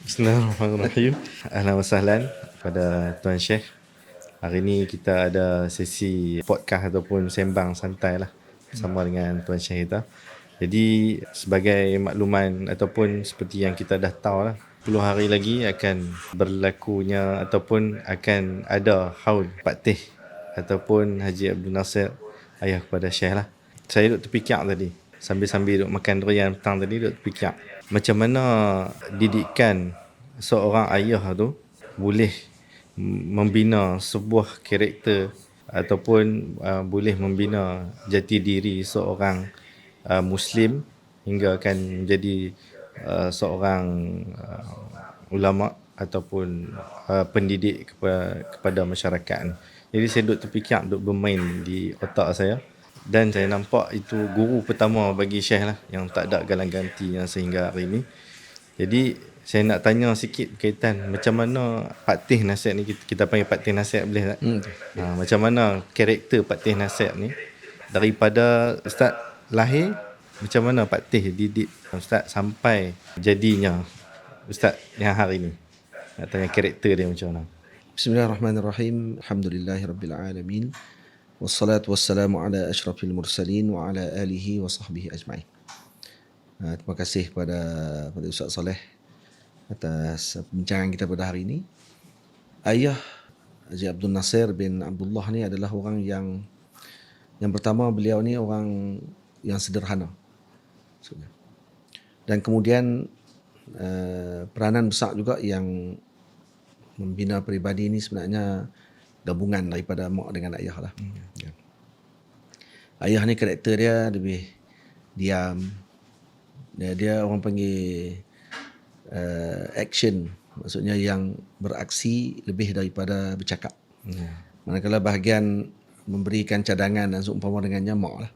Bismillahirrahmanirrahim. Ahlan wa sahlan pada Tuan Syekh. Hari ni kita ada sesi podcast ataupun sembang santai lah bersama dengan Tuan Syekh kita. Jadi sebagai makluman ataupun seperti yang kita dah tahu lah, 10 hari lagi akan berlakunya ataupun akan ada haul Pak Teh ataupun Haji Abdul Nasir, ayah kepada Syekh lah. Saya duduk terfikir tadi, sambil-sambil duduk makan durian petang tadi, duduk terfikir macam mana didikan seorang ayah tu boleh membina sebuah karakter ataupun boleh membina jati diri seorang Muslim hingga akan menjadi seorang ulama ataupun pendidik kepada masyarakat. Jadi saya duduk terfikir, duduk bermain di otak saya, dan saya nampak itu guru pertama bagi Syekh lah yang tak ada galang gantinya sehingga hari ini. Jadi saya nak tanya sikit berkaitan macam mana Pak Teh Nasihat ni, kita panggil Pak Teh Nasihat boleh tak? Macam mana karakter Pak Teh Nasihat ni daripada Ustaz lahir, macam mana Pak Teh didik Ustaz sampai jadinya Ustaz yang hari ni. Nak tanya karakter dia macam mana. Bismillahirrahmanirrahim. Alhamdulillahirabbil alamin. Wassalatu wassalamu ala asyrafil mursalin wa ala alihi wa sahbihi ajma'in. Terima kasih kepada Ustaz Saleh atas perbincangan kita pada hari ini. Ayah Haji Abdul Nasir bin Abdullah ni adalah orang yang pertama, beliau ni orang yang sederhana. Dan kemudian peranan besar juga yang membina peribadi ni sebenarnya gabungan daripada mak dengan ayah lah. Ayah ni karakter dia lebih diam. Dia orang panggil action, maksudnya yang beraksi lebih daripada bercakap. Manakala bahagian memberikan cadangan dan seumpama dengannya mak lah.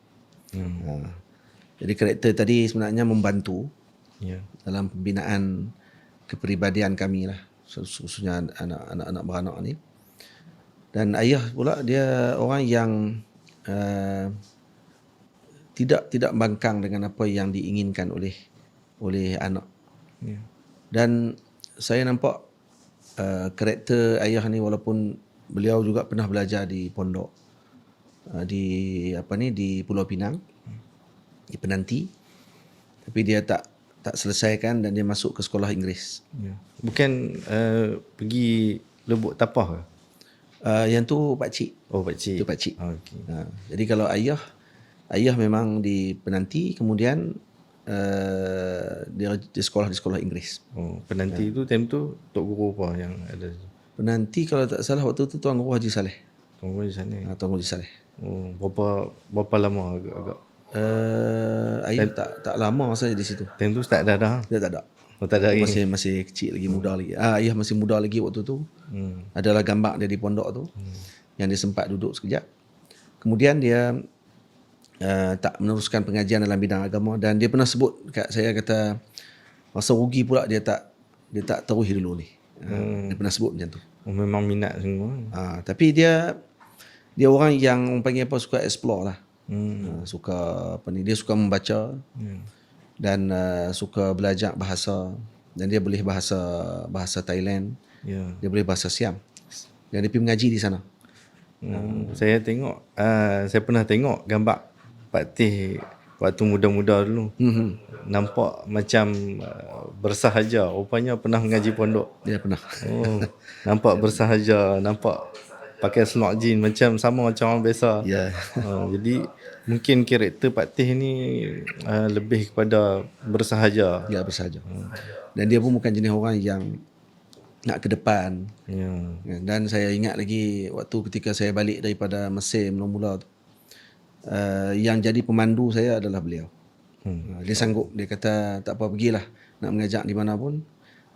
Jadi karakter tadi sebenarnya membantu dalam pembinaan kepribadian kami lah, khususnya anak-anak beranak ni. Dan ayah pula dia orang yang tidak bangkang dengan apa yang diinginkan oleh anak. Dan saya nampak karakter ayah ni, walaupun beliau juga pernah belajar di pondok di Pulau Pinang, di Penanti, tapi dia tak selesaikan dan dia masuk ke sekolah Inggeris. Bukan pergi Lubuk Tapah ke? Yang tu pakcik. Oh, pakcik. Itu pakcik. Okay. Jadi kalau ayah memang di Penanti, kemudian dia sekolah di sekolah Inggeris. Oh, Penanti tu time tu Tok Guru apa yang ada? Penanti kalau tak salah waktu tu Tuan Guru Haji Saleh. Tuan Guru di sana. Tuan Guru Haji Saleh. Oh, berapa lama agak? Ayah tak lama saja di situ. Time tu tak ada. Dia tak ada. Oh, tak ada lagi. Masih kecil lagi, muda lagi. Ayah masih muda lagi waktu tu. Adalah gambar dia di pondok tu. Yang dia sempat duduk sekejap. Kemudian dia tak meneruskan pengajian dalam bidang agama, dan dia pernah sebut kat saya, kata rasa rugi pula dia tak teruhi dulu ni. Dia pernah sebut macam tu. Oh, memang minat semua. Tapi dia orang yang panggil apa, suka explore lah. Suka dia suka membaca. Dan suka belajar bahasa, dan dia boleh bahasa Thailand. Dia boleh bahasa Siam. Dan dia pergi mengaji di sana. Saya pernah tengok gambar Pak Teh waktu muda-muda dulu. Nampak macam bersahaja. Rupanya pernah mengaji pondok. Dia pernah. Oh, nampak bersahaja, nampak pakai selok jean sama macam orang biasa. Jadi mungkin karakter Pak Teh ni lebih kepada bersahaja. Ya, bersahaja. Dan dia pun bukan jenis orang yang nak ke depan. Dan saya ingat lagi waktu ketika saya balik daripada Mesir mula-mula tu, yang jadi pemandu saya adalah beliau. Dia sanggup, dia kata tak apa, pergilah, nak mengajak di mana pun,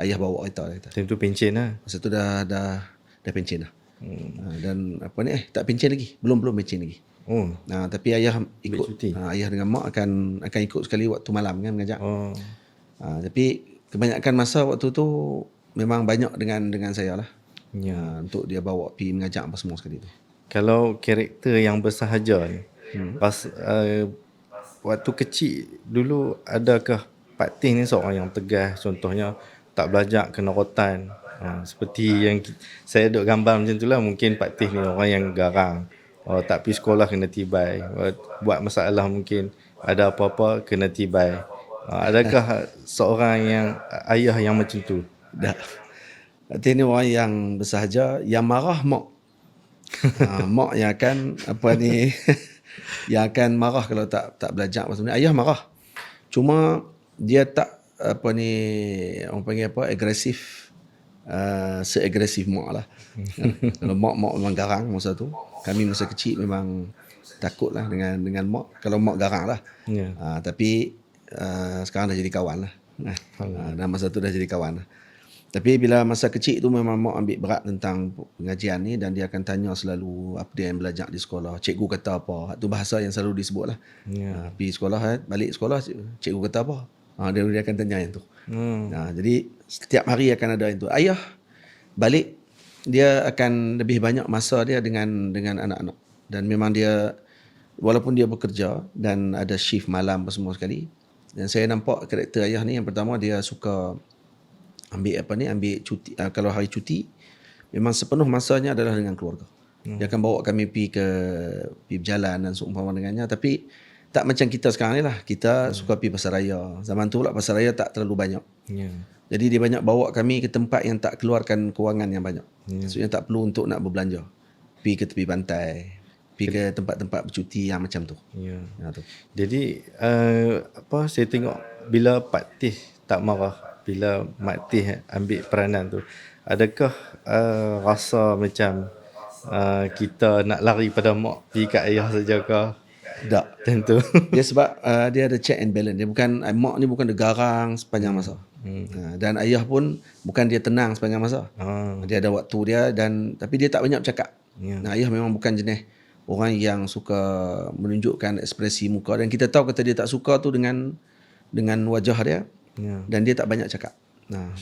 ayah bawa kereta. Time tu pencen lah. Masa tu dah pencen lah. Dan tak pencen lagi, belum pencen lagi. Tapi ayah ikut. Ayah dengan mak akan ikut sekali waktu malam kan mengajak. Tapi kebanyakan masa waktu tu memang banyak dengan saya lah. Untuk dia bawa pergi mengajak apa semua sekali tu. Kalau karakter yang bersahaja ni, waktu kecil dulu, adakah Pak Teh ni seorang yang tegas? Contohnya tak belajar kena rotan. Seperti yang saya duk gambar macam tu lah. Mungkin Pak Tih ni orang yang garang. Tak pergi sekolah kena tibai. Buat masalah mungkin ada apa-apa kena tibai. Adakah seorang yang ayah yang macam tu? Dah. Nanti ni orang yang bersahaja, yang marah mak. Mak yang akan yang akan marah kalau tak belajar apa sebenarnya. Ayah marah. Cuma dia tak orang panggil agresif, seagresif mak lah. Kalau mak memang garang masa tu. Kami masa kecil memang takut lah dengan mak. Kalau mak garang lah. Tapi sekarang dah jadi kawan lah. Dan masa tu dah jadi kawan lah. Tapi bila masa kecil tu memang mak ambil berat tentang pengajian ni, dan dia akan tanya selalu apa dia yang belajar di sekolah. Cikgu kata apa. Itu bahasa yang selalu disebut lah. Pergi sekolah, balik sekolah, cikgu kata apa. Dia akan tanya yang tu. Jadi setiap hari akan ada yang tu. Ayah balik, dia akan lebih banyak masa dia dengan anak-anak. Dan memang dia, walaupun dia bekerja dan ada shift malam semua sekali, dan saya nampak karakter ayah ni, yang pertama dia suka ambil cuti. Kalau hari cuti, memang sepenuh masanya adalah dengan keluarga. Dia akan bawa kami pergi berjalan dan seumpama dengannya. Tapi tak macam kita sekarang ni lah. Kita suka pergi pasar raya. Zaman tu pula pasar raya tak terlalu banyak. Jadi dia banyak bawa kami ke tempat yang tak keluarkan kewangan yang banyak. Maksudnya tak perlu untuk nak berbelanja. Pergi ke tepi pantai, pergi ke tempat-tempat bercuti yang macam tu. Tu. Jadi saya tengok bila Pak Tih tak marah, bila Mak Tih ambil peranan tu, adakah rasa macam kita nak lari pada mak, pergi kat ayah saja ke? Tak. Tentu. Dia sebab dia ada check and balance. Dia bukan, mak ni bukan dia garang sepanjang masa. Dan ayah pun bukan dia tenang sepanjang masa. Dia ada waktu dia, tapi dia tak banyak bercakap. Ayah memang bukan jenis orang yang suka menunjukkan ekspresi muka, dan kita tahu kata dia tak suka tu dengan wajah dia. Dan dia tak banyak cakap.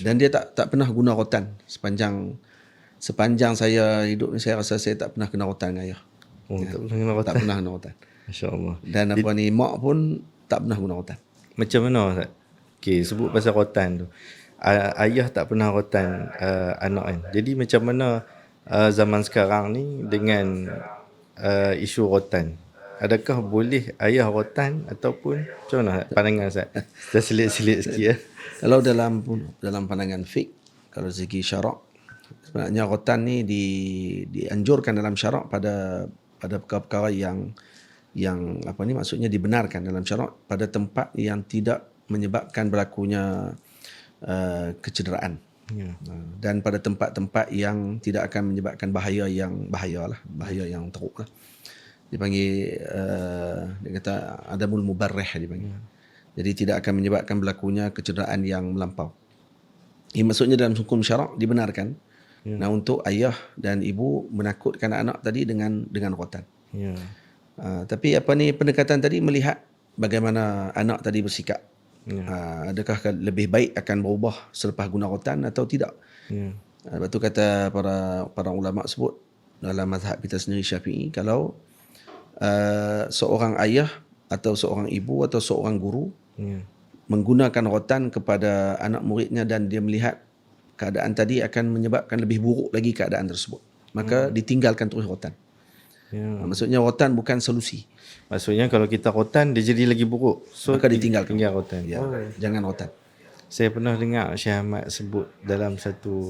Dan dia tak pernah guna rotan sepanjang saya hidup ni. Saya rasa saya tak pernah kena rotan dengan ayah. Tak pernah kena rotan. Masya-Allah. Dan mak pun tak pernah guna rotan. Macam mana Ustaz? Okey, sebut pasal rotan tu. Ayah tak pernah rotan anak kan. Jadi macam mana zaman sekarang ni dengan isu rotan? Adakah boleh ayah rotan ataupun macam mana pandangan Ustaz? Kita selit-selit sikit ya. Kalau dalam pandangan fiqh, kalau segi syarak, sebenarnya rotan ni dianjurkan dalam syarak pada perkara-perkara yang maksudnya dibenarkan dalam syarak pada tempat yang tidak menyebabkan berlakunya kecederaan. Dan pada tempat-tempat yang tidak akan menyebabkan bahaya yang teruk lah. Dipanggil dia kata adamul mubarrih dipanggil. Jadi tidak akan menyebabkan berlakunya kecederaan yang melampau. Ini maksudnya dalam hukum syarak dibenarkan. Untuk ayah dan ibu menakutkan anak tadi dengan rotan. Tapi pendekatan tadi melihat bagaimana anak tadi bersikap. Adakah lebih baik akan berubah selepas guna rotan atau tidak? Lepas tu kata para ulama sebut dalam mazhab kita sendiri Syafi'i, kalau seorang ayah atau seorang ibu atau seorang guru menggunakan rotan kepada anak muridnya dan dia melihat keadaan tadi akan menyebabkan lebih buruk lagi keadaan tersebut, maka ditinggalkan terus rotan. Maksudnya rotan bukan solusi. Maksudnya kalau kita rotan dia jadi lagi buruk, so maka ditinggalkan. Tinggal rotan. Jangan rotan. Saya pernah dengar Syekh Ahmad sebut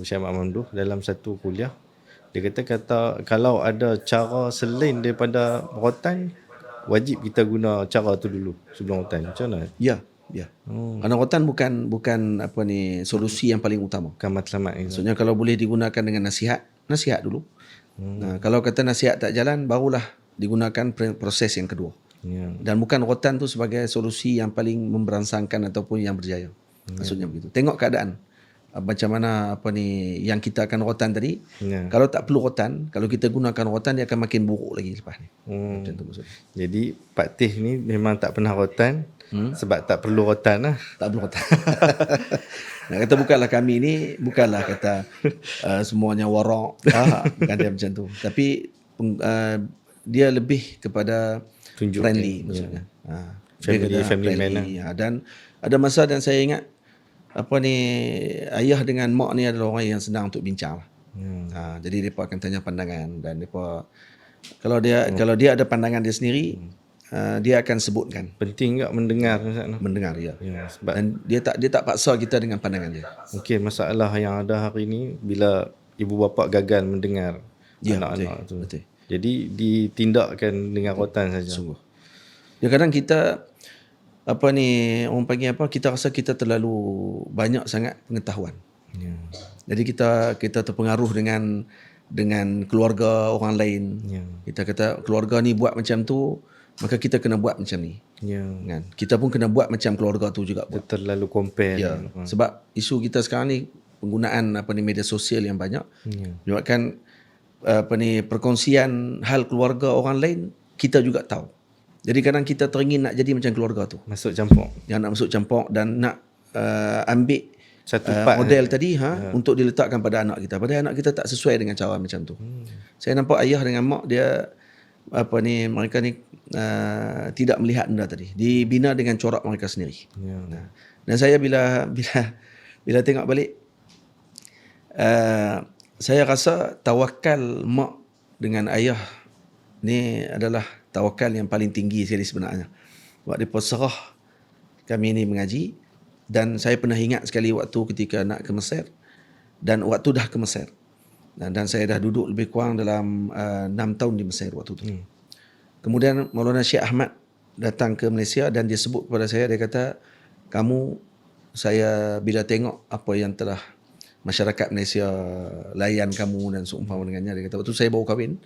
Syekh Ahmad Mamduh dalam satu kuliah. Dia kata kalau ada cara selain daripada rotan, wajib kita guna cara tu dulu sebelum rotan. Macam mana? Ya. Kerana rotan bukan solusi yang paling utama. Bukan matlamat. Maksudnya kalau boleh digunakan dengan nasihat dulu. Kalau kata nasihat tak jalan, barulah digunakan proses yang kedua. Dan bukan rotan tu sebagai solusi yang paling memberansangkan ataupun yang berjaya. Maksudnya begitu. Tengok keadaan. Macam mana yang kita akan rotan tadi. Kalau tak perlu rotan, kalau kita gunakan rotan, dia akan makin buruk lagi lepas ni. Macam tu maksudnya. Jadi Pak Tih ni memang tak pernah rotan sebab tak perlu rotan lah. Tak perlu rotan. Nak kata bukanlah kata semuanya warak. Bukan dia macam tu. Tapi dia lebih kepada tunjukkan friendly maksudnya. Family man lah. Dan ada masa dan saya ingat ayah dengan mak ni adalah orang yang senang untuk bincang lah. Ya. Jadi mereka akan tanya pandangan, dan mereka kalau dia ada pandangan dia sendiri, dia akan sebutkan, Penting tak mendengar Ustaz tu? mendengar dia. Ya, sebab Dan dia tak paksa kita dengan pandangan dia. mungkin masalah yang ada hari ni bila ibu bapa gagal mendengar Ya, anak-anak tu. betul. Jadi ditindakkan dengan rotan saja. Sungguh. Ya, kadang kita orang panggil kita rasa kita terlalu banyak sangat pengetahuan. Ya. Jadi kita terpengaruh dengan keluarga orang lain. Ya. Kita kata keluarga ni buat macam tu, maka kita kena buat macam ni. Ya. Kan? Kita pun kena buat macam keluarga tu juga buat. Terlalu compare. Ya. Sebab isu kita sekarang ni penggunaan media sosial yang banyak Ya. menyebabkan perkongsian hal keluarga orang lain kita juga tahu. Jadi kadang kita teringin nak jadi macam keluarga tu. Masuk campur. Yang nak masuk campur dan nak ambil Satu part model tadi untuk diletakkan pada anak kita. Padahal anak kita tak sesuai dengan cara macam tu. Saya nampak ayah dengan mak dia mereka ni tidak melihat benda tadi. Dibina dengan corak mereka sendiri. Ya. Dan saya bila tengok balik, saya rasa tawakal mak dengan ayah ni adalah tawakal yang paling tinggi sekali sebenarnya. Sebab mereka serah kami ni mengaji, dan saya pernah ingat sekali waktu ketika nak ke Mesir, dan waktu dah ke Mesir. Dan saya dah duduk lebih kurang dalam 6 tahun di Mesir waktu tu. Kemudian Maulana Syekh Ahmad datang ke Malaysia dan dia sebut kepada saya, dia kata, saya bila tengok apa yang telah masyarakat Malaysia layan kamu dan seumpama dengannya, dia kata waktu saya baru kahwin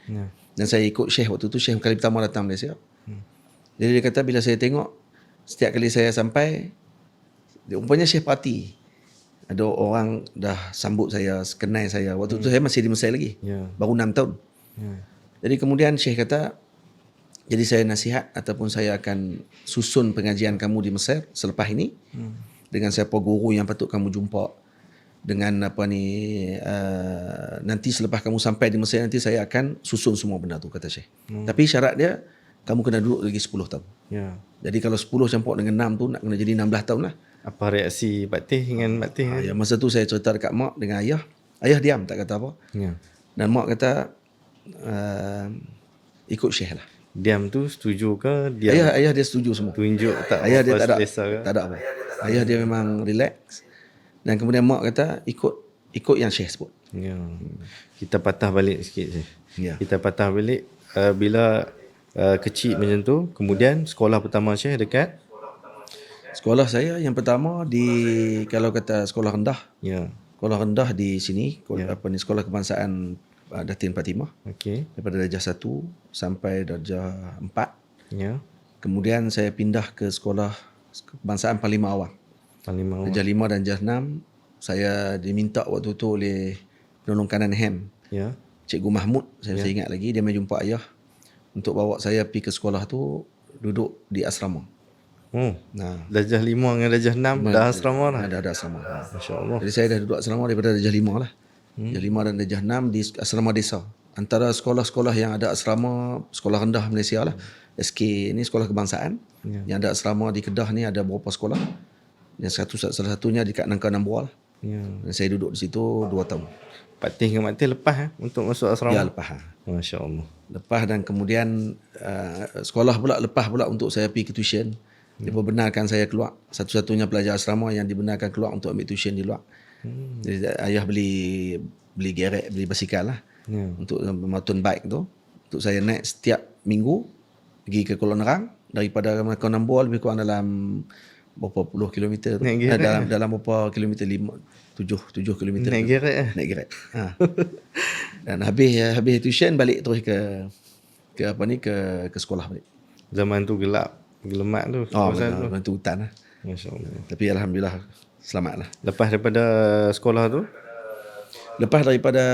dan saya ikut Syekh waktu tu, Syekh kali pertama datang Malaysia. Jadi dia kata bila saya tengok setiap kali saya sampai, umpamanya Syekh parti, ada orang dah sambut saya, kenal saya. Waktu tu saya masih di Mesir lagi, baru 6 tahun. Jadi kemudian Syekh kata, jadi saya nasihat ataupun saya akan susun pengajian kamu di Mesir selepas ini dengan siapa guru yang patut kamu jumpa, dengan nanti selepas kamu sampai di Mesir nanti saya akan susun semua benda tu, kata Syekh. Tapi syarat dia kamu kena duduk lagi 10 tahun. Ya. Jadi kalau 10 campur dengan 6 tu nak kena jadi 16 tahun lah. Apa reaksi Pak Teh dengan Mak Teh? Ya, masa tu saya cerita dekat mak dengan ayah. Ayah diam, tak kata apa. Ya. Dan mak kata ikut Syekh lah. Diam tu setuju ke? Diam Ayah dia setuju semua. tunjuk tak Ayah dia apa tak selesa ke? ada apa. Ayah dia memang relax. Dan kemudian mak kata ikut yang Syekh sebut. Ya. Kita patah balik sikit je. Ya. Kita patah balik bila kecil macam tu, kemudian sekolah pertama Syekh dekat Sekolah saya yang pertama kalau kata sekolah rendah. ya. Sekolah rendah di sini, Sekolah Kebangsaan Datin Fatimah. Okey. Daripada darjah 1 sampai darjah 4. Ya. Kemudian saya pindah ke Sekolah Kebangsaan Panglima Awang. Panglima Darjah 5 dan darjah 6 saya diminta waktu tu oleh penolong kanan HAM, ya. Cikgu Mahmud, saya ingat lagi, dia mai jumpa ayah untuk bawa saya pergi ke sekolah tu, duduk di asrama. Darjah 5 dengan darjah 6 dah asrama dah. Ada asrama. Masya-Allah. Jadi saya dah duduk asrama daripada darjah 5 lah. Darjah 5 dan darjah 6 di asrama desa. Antara sekolah-sekolah yang ada asrama, sekolah rendah Malaysia lah. SK ni sekolah kebangsaan. Yang ada asrama di Kedah ni ada beberapa sekolah. Salah satunya dekat Nangka Nambual. Ya. Dan saya duduk di situ 2 tahun. Pak Teh dengan Mak Teh lepas untuk masuk asrama. Ya, lepas. Masya-Allah. Lepas dan kemudian sekolah pula lepas pula untuk saya pergi ke tuition. Dia benarkan saya keluar. Satu-satunya pelajar asrama yang dibenarkan keluar untuk ambil tuition di luar. Jadi ayah beli gerek, beli basikal lah. Untuk mountain bike tu. Untuk saya naik setiap minggu pergi ke Kuala Nerang. Daripada Kuala Nambual lebih kurang dalam berapa puluh kilometer tu. Naik gerek Dalam berapa kilometer, 7 kilometer. Naik gerek Naik gerek. Dan habis tuition balik terus ke sekolah balik. Zaman tu gelap, gelemak tu. Benar, tu hutan lah. Masya-Allah. Tapi alhamdulillah selamat lah. Lepas daripada sekolah tu, Lepas daripada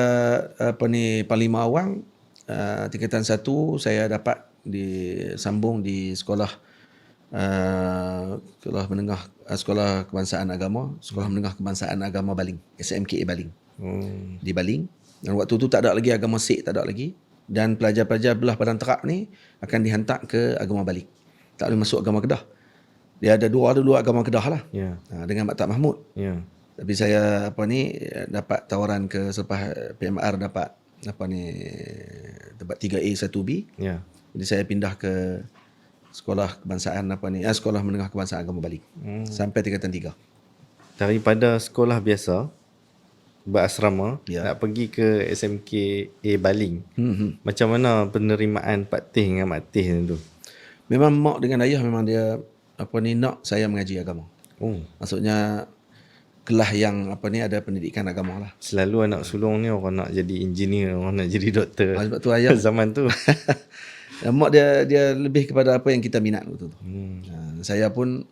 Panglima Awang, tingkatan 1 saya dapat disambung di sekolah Sekolah Kebangsaan Agama, Sekolah Menengah Kebangsaan Agama Baling, SMKA Baling. Di Baling. Dan waktu tu tak ada lagi agama Sikh, tak ada lagi. Dan pelajar-pelajar belah Padang Terap ni akan dihantar ke agama Baling. Tak boleh masuk agama Kedah. Dia ada dua agama Kedah lah. Ya. Dengan Maktab Mahmud. Ya. Tapi saya dapat tawaran selepas PMR dapat dapat 3A 1B. Ya. Jadi saya pindah ke sekolah kebangsaan sekolah menengah kebangsaan agama Bali. Sampai tingkatan 3. Daripada sekolah biasa berasrama Ya. nak pergi ke SMK A Baling. Macam mana penerimaan Pak Teh dengan Mak Teh tu? Memang mak dengan ayah memang dia nak saya mengaji agama. Oh, Maksudnya kelas yang ada pendidikan agama lah. selalu anak sulung ni orang nak jadi engineer, orang nak jadi doktor. Sebab tu ayah Zaman tu. mak dia lebih kepada apa yang kita minat waktu tu. Saya pun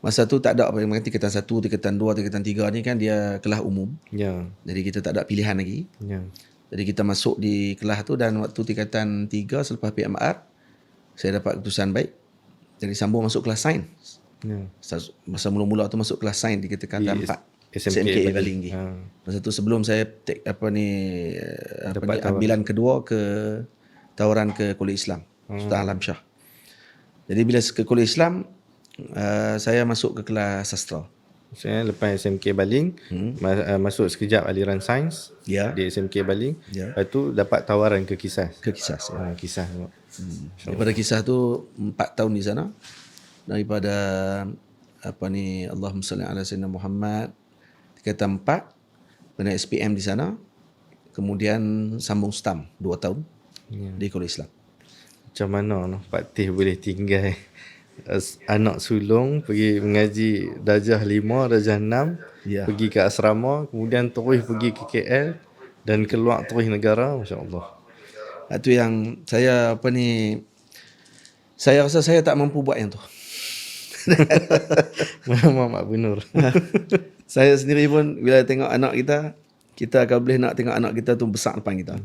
masa tu tak ada apa yang berarti tingkatan 1, tingkatan 2, tingkatan 3 ni kan dia kelas umum. Ya. Jadi kita tak ada pilihan lagi. Ya. Jadi kita masuk di kelas tu dan waktu tingkatan 3 selepas PMR saya dapat keputusan baik. Jadi sambung masuk kelas sains. Ya. Masa mula-mula tu masuk kelas sains di tingkatan 4. SMK Baling lagi. Ha. Masa tu sebelum saya take Dapat ambilan kedua ke tawaran ke Kuliah Islam Sultan Alam Shah. Jadi bila ke Kuliah Islam saya masuk ke kelas sastra. Saya lepas SMK Baling masuk sekejap aliran sains Ya. di SMK Baling. Ya. Lepas tu dapat tawaran ke Kisah. Ke Kisah. Ya. Kisah. Daripada Kisah tu 4 tahun di sana. Daripada Allahumma salli ala sayyidina Muhammad tingkatan 4 kena SPM di sana. Kemudian sambung STAM 2 tahun di Kuliah Islam. Macam mana Pak Teh boleh tinggal anak sulung pergi mengaji darjah 5, darjah 6, Ya. pergi ke asrama, kemudian terus pergi ke KL dan keluar terus negara, masya-Allah. Itu yang saya saya rasa saya tak mampu buat yang tu. Muhammad Bunur. Saya sendiri pun bila tengok anak kita akan boleh nak tengok anak kita tu besar depan kita.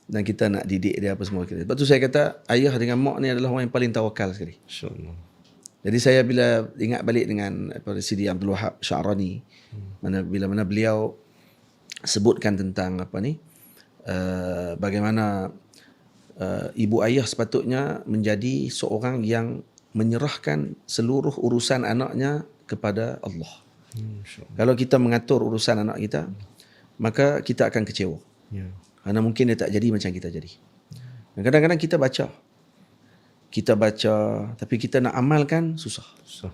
Dan kita nak didik dia apa semua kita. Sebab tu saya kata ayah dengan mak ni adalah orang yang paling tawakal sekali. Masya-Allah. Jadi saya bila ingat balik dengan Sidi Abdul Wahab Sya'rani, mana beliau sebutkan tentang bagaimana ibu ayah sepatutnya menjadi seorang yang menyerahkan seluruh urusan anaknya kepada Allah. Kalau kita mengatur urusan anak kita, maka kita akan kecewa. Ya. Kerana mungkin dia tak jadi macam kita jadi. Dan kadang-kadang kita baca, tapi kita nak amalkan susah. So,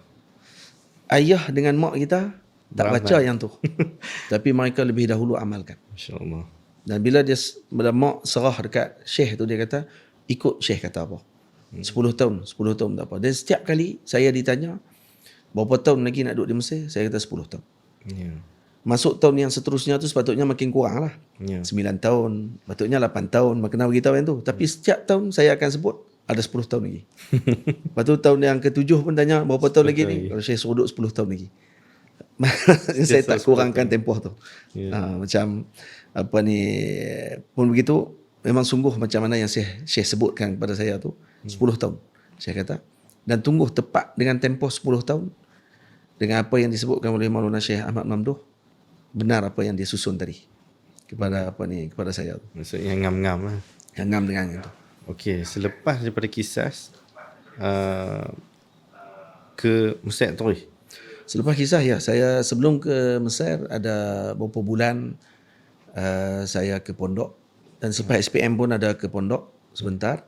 Ayah dengan mak kita tak Beramal. baca yang tu. Tapi mereka lebih dahulu amalkan. masya-Allah. Dan bila mak serah dekat syekh tu, dia kata, ikut syekh kata apa. 10 tahun tak apa. Dan setiap kali saya ditanya, berapa tahun lagi nak duduk di Mesir? Saya kata 10 tahun. Ya. Masuk tahun yang seterusnya tu sepatutnya makin kurang lah. Ya. 9 tahun, patutnya 8 tahun, kena beritahu yang tu. Tapi setiap tahun saya akan sebut, ada 10 tahun lagi. Lepas tu tahun yang ke-7 pun tanya, berapa tahun lagi ni? Kalau saya suruh duduk 10 tahun lagi. Saya tak kurangkan tempoh tu. Macam pun begitu, memang sungguh macam mana yang Syekh sebutkan kepada saya tu, 10 tahun. Saya kata, dan tunggu tepat dengan tempoh 10 tahun, dengan apa yang disebutkan oleh Maulana Syekh Ahmad Mamduh, benar apa yang dia susun tadi kepada kepada saya tu. Maksudnya ngam-ngam lah. Yang ngam dengan itu. Okey, selepas daripada Kisah ke Mesir terus. Selepas Kisah ya, saya sebelum ke Mesir ada beberapa bulan saya ke pondok, dan selepas SPM pun ada ke pondok sebentar.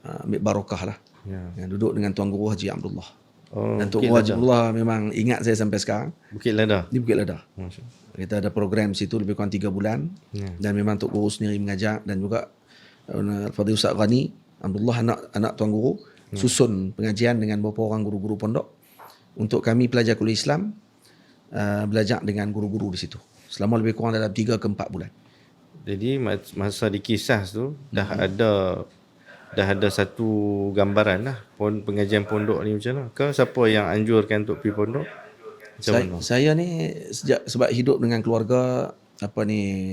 Ambil barokah lah. Ya. Yang duduk dengan Tuan Guru Haji Abdullah. Oh, Dan Tuan Bukit Guru Haji Lada. Abdullah memang ingat saya sampai sekarang. Bukit Lada. Di Bukit Lada. Masya-Allah. Kita ada program situ lebih kurang 3 bulan. Ya. Dan memang Tok Guru sendiri mengajar, dan juga Fadil Ustaz Ghani Abdullah, anak Tuan Guru, susun pengajian dengan beberapa orang guru-guru pondok untuk kami pelajar Kuliah Islam belajar dengan guru-guru di situ. Selama lebih kurang dalam 3 ke 4 bulan. Jadi masa di Kisah tu dah ada satu gambaran lah pengajian pondok ni macam mana? Ke siapa yang anjurkan untuk pergi pondok? Macam mana? Saya ni sebab hidup dengan keluarga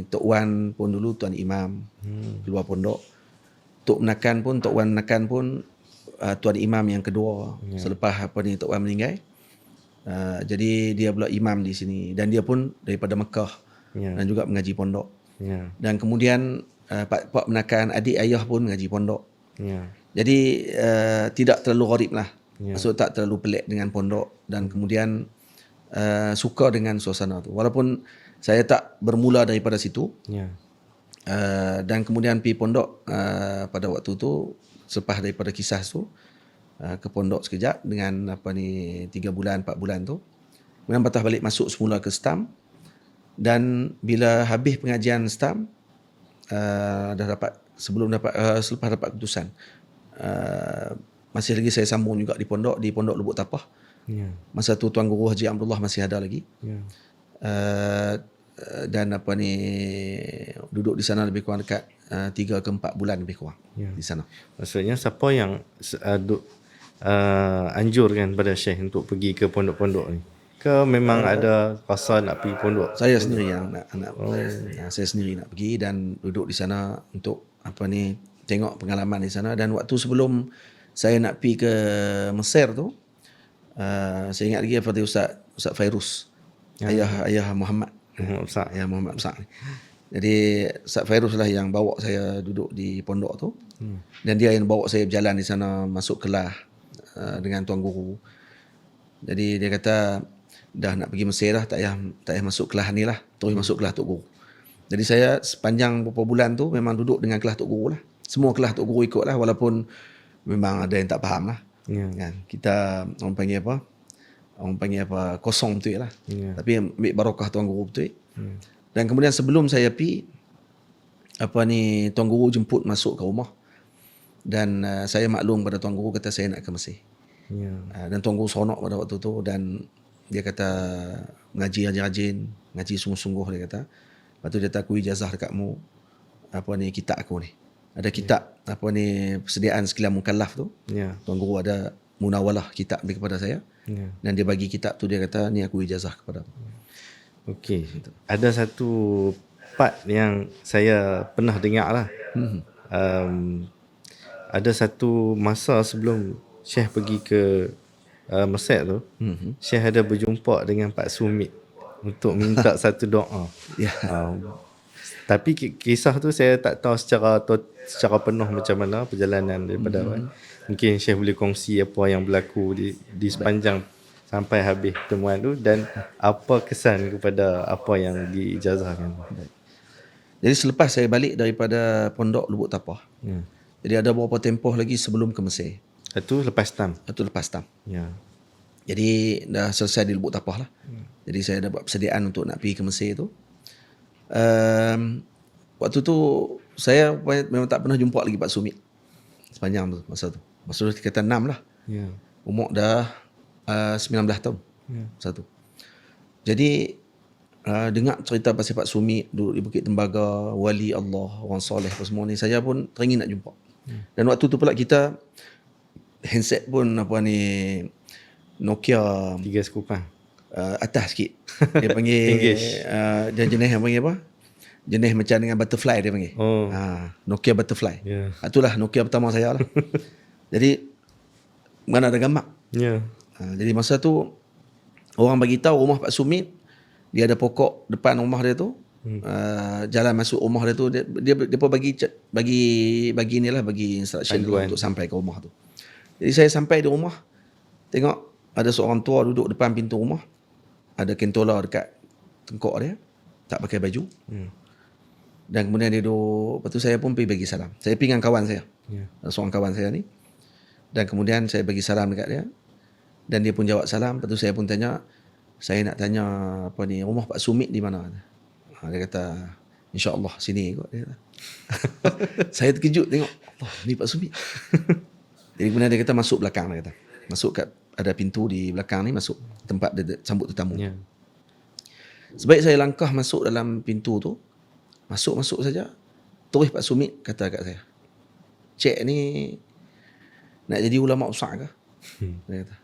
Tok Wan pun dulu Tuan Imam keluar pondok. Tok Wan Menakan pun Tuan Imam yang kedua selepas Tok Wan meninggal. Jadi dia pula imam di sini, dan dia pun daripada Mekah dan juga mengaji pondok. Ya. Dan kemudian Pak Menakan adik ayah pun mengaji pondok. Ya. Jadi tidak terlalu gharib lah Ya. Maksud tak terlalu pelik dengan pondok, dan kemudian suka dengan suasana tu. Walaupun saya tak bermula daripada situ, Ya. dan kemudian pergi pondok pada waktu tu, selepas daripada kisah tu, ke pondok sekejap dengan 3 bulan 4 bulan tu, kemudian patah balik masuk semula ke STAM, dan bila habis pengajian STAM, dah dapat selepas dapat keputusan, masih lagi saya sambung juga di pondok Lubuk Tapah. Ya. Masa tu Tuan Guru Haji Abdullah masih ada lagi. Ya. Dan duduk di sana lebih kurang dekat 3 ke 4 bulan lebih kurang di sana. Maksudnya siapa yang anjurkan pada Syekh untuk pergi ke pondok-pondok ni? Ke memang ada rasa nak pergi pondok? Saya sendiri yang nak saya sendiri nak pergi dan duduk di sana untuk tengok pengalaman di sana. Dan waktu sebelum saya nak pergi ke Mesir tu, saya ingat lagi daripada Ustaz Fairuz, ayah Muhammad. Ayah Muhammad besar ni. Jadi Ustaz Fairuz lah yang bawa saya duduk di pondok tu. Dan dia yang bawa saya berjalan di sana, masuk kelas dengan Tuan Guru. Jadi dia kata, dah nak pergi Mesir lah, tak payah masuk kelas ni lah, terus masuk kelas Tok Guru. Jadi saya sepanjang beberapa bulan tu memang duduk dengan kelas Tok Guru lah. Semua kelas Tok Guru ikut lah, walaupun memang ada yang tak faham lah. Kan? Kita orang panggil apa kosong betul lah. Tapi ambil barokah Tuan Guru betul. Dan kemudian sebelum saya pergi, Tuan Guru jemput masuk ke rumah. Dan saya maklum pada Tuan Guru, kata saya nak ke Mesir. Dan Tuan Guru seronok pada waktu tu, dan dia kata ngaji rajin-rajin, ngaji sungguh-sungguh, dia kata. Lepas tu dia kata, aku ijazah dekatmu kitab aku ni. Ada kitab persediaan sekalian mukallaf tu. Tuan Guru ada munawalah kitab dia kepada saya. Dan dia bagi kitab tu, dia kata, ni aku ijazah kepada. Okey. Ada satu part yang saya pernah dengar lah. Ada satu masa sebelum Syekh pergi ke Mesir tu, Syekh ada berjumpa dengan Pak Sumit untuk minta satu doa. Tapi kisah tu saya tak tahu secara penuh macam mana perjalanan daripada awal. Mungkin Syekh boleh kongsi apa yang berlaku di sepanjang sampai habis pertemuan tu, dan apa kesan kepada apa yang diijazahkan. Jadi selepas saya balik daripada pondok Lubuk Tapah, jadi ada beberapa tempoh lagi sebelum ke Mesir. Itu lepas tam. Ya. Jadi dah selesai di Lubuk Tapah lah. Jadi saya dah buat persediaan untuk nak pergi ke Mesir tu. Waktu tu saya memang tak pernah jumpa lagi Pak Sumit sepanjang tu, masa tu. Masa tu tingkatan 6 lah. Umur dah 19 tahun. Masa tu. Jadi dengar cerita pasal Pak Sumit duduk di Bukit Tembaga, wali Allah, orang soleh apa semua ni, saya pun teringin nak jumpa. Dan waktu tu pula kita handset pun Nokia 3 sekupang. atas sikit. Dia panggil dia jenis yang panggil apa? Jenis macam dengan butterfly dia panggil. Nokia butterfly. Itulah Nokia pertama saya lah. Jadi mana ada gambar. Jadi masa tu orang bagi tahu rumah Pak Sumit, dia ada pokok depan rumah dia tu. Jalan masuk rumah dia tu, dia pun bagi inilah, bagi instruction untuk sampai ke rumah tu. Jadi saya sampai di rumah, tengok ada seorang tua duduk depan pintu rumah, ada kentola dekat tengkok dia, tak pakai baju. Dan kemudian dia duduk. Lepas tu saya pun pergi bagi salam. Saya pergi dengan kawan saya, ada seorang kawan saya ni. Dan kemudian saya bagi salam dekat dia, dan dia pun jawab salam. Lepas tu saya pun tanya, saya nak tanya rumah Pak Sumit di mana? Dia kata, InsyaAllah sini kot. Dia kata. Saya terkejut tengok, Allah, ni Pak Sumit. Jadi kemudian dia kata masuk belakang. Dia kata masuk kat, ada pintu di belakang ni, masuk tempat dia sambut tetamu. Sebaik saya langkah masuk dalam pintu tu, masuk saja, terus Pak Sumit kata kat saya, Cik ni nak jadi ulama besar ke? Dia kata.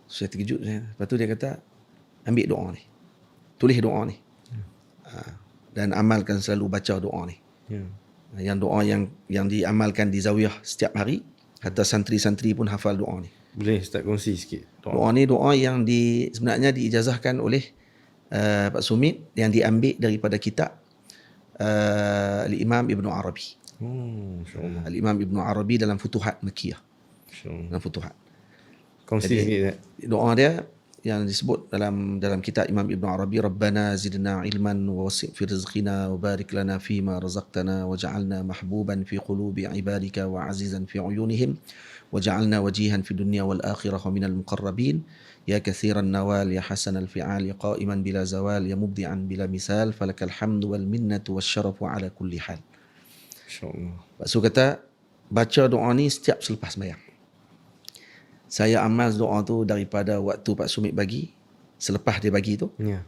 Saya terkejut. Lepas tu dia kata, ambil doa ni, tulis doa ni, dan amalkan, selalu baca doa ni. Yang doa yang diamalkan di zawiyah setiap hari, hatta santri-santri pun hafal doa ni. Boleh Ustaz kongsi sikit doa ni? Doa yang sebenarnya diijazahkan oleh Pak Sumit, yang diambil daripada kitab Al-Imam Ibn Arabi. Al-Imam Ibn Arabi dalam Futuhat Makkiyah. Dalam Futuhat. Kongsi Jadi sikit. doa dia yang disebut dalam kitab Imam Ibn Arabi, Rabbana zidna ilman wa wasi' fi rizqina wa barik lana fima razaqtana waj'alna mahbuban fi qulubi ibadika wa azizan fi uyunihim waj'alna wajihan fi dunya wal akhirah wa minal muqarrabin ya kathiran nawal ya hasanal fi'al ya qa'iman bila zawal ya mubdi'an bila misal falakal hamdu wal minnatu wasyarafu ala kulli hal. InsyaAllah. Pak Su kata baca doa ni setiap selepas sembahyang. Saya amal doa tu daripada waktu Pak Sumit bagi, selepas dia bagi tu, Ya.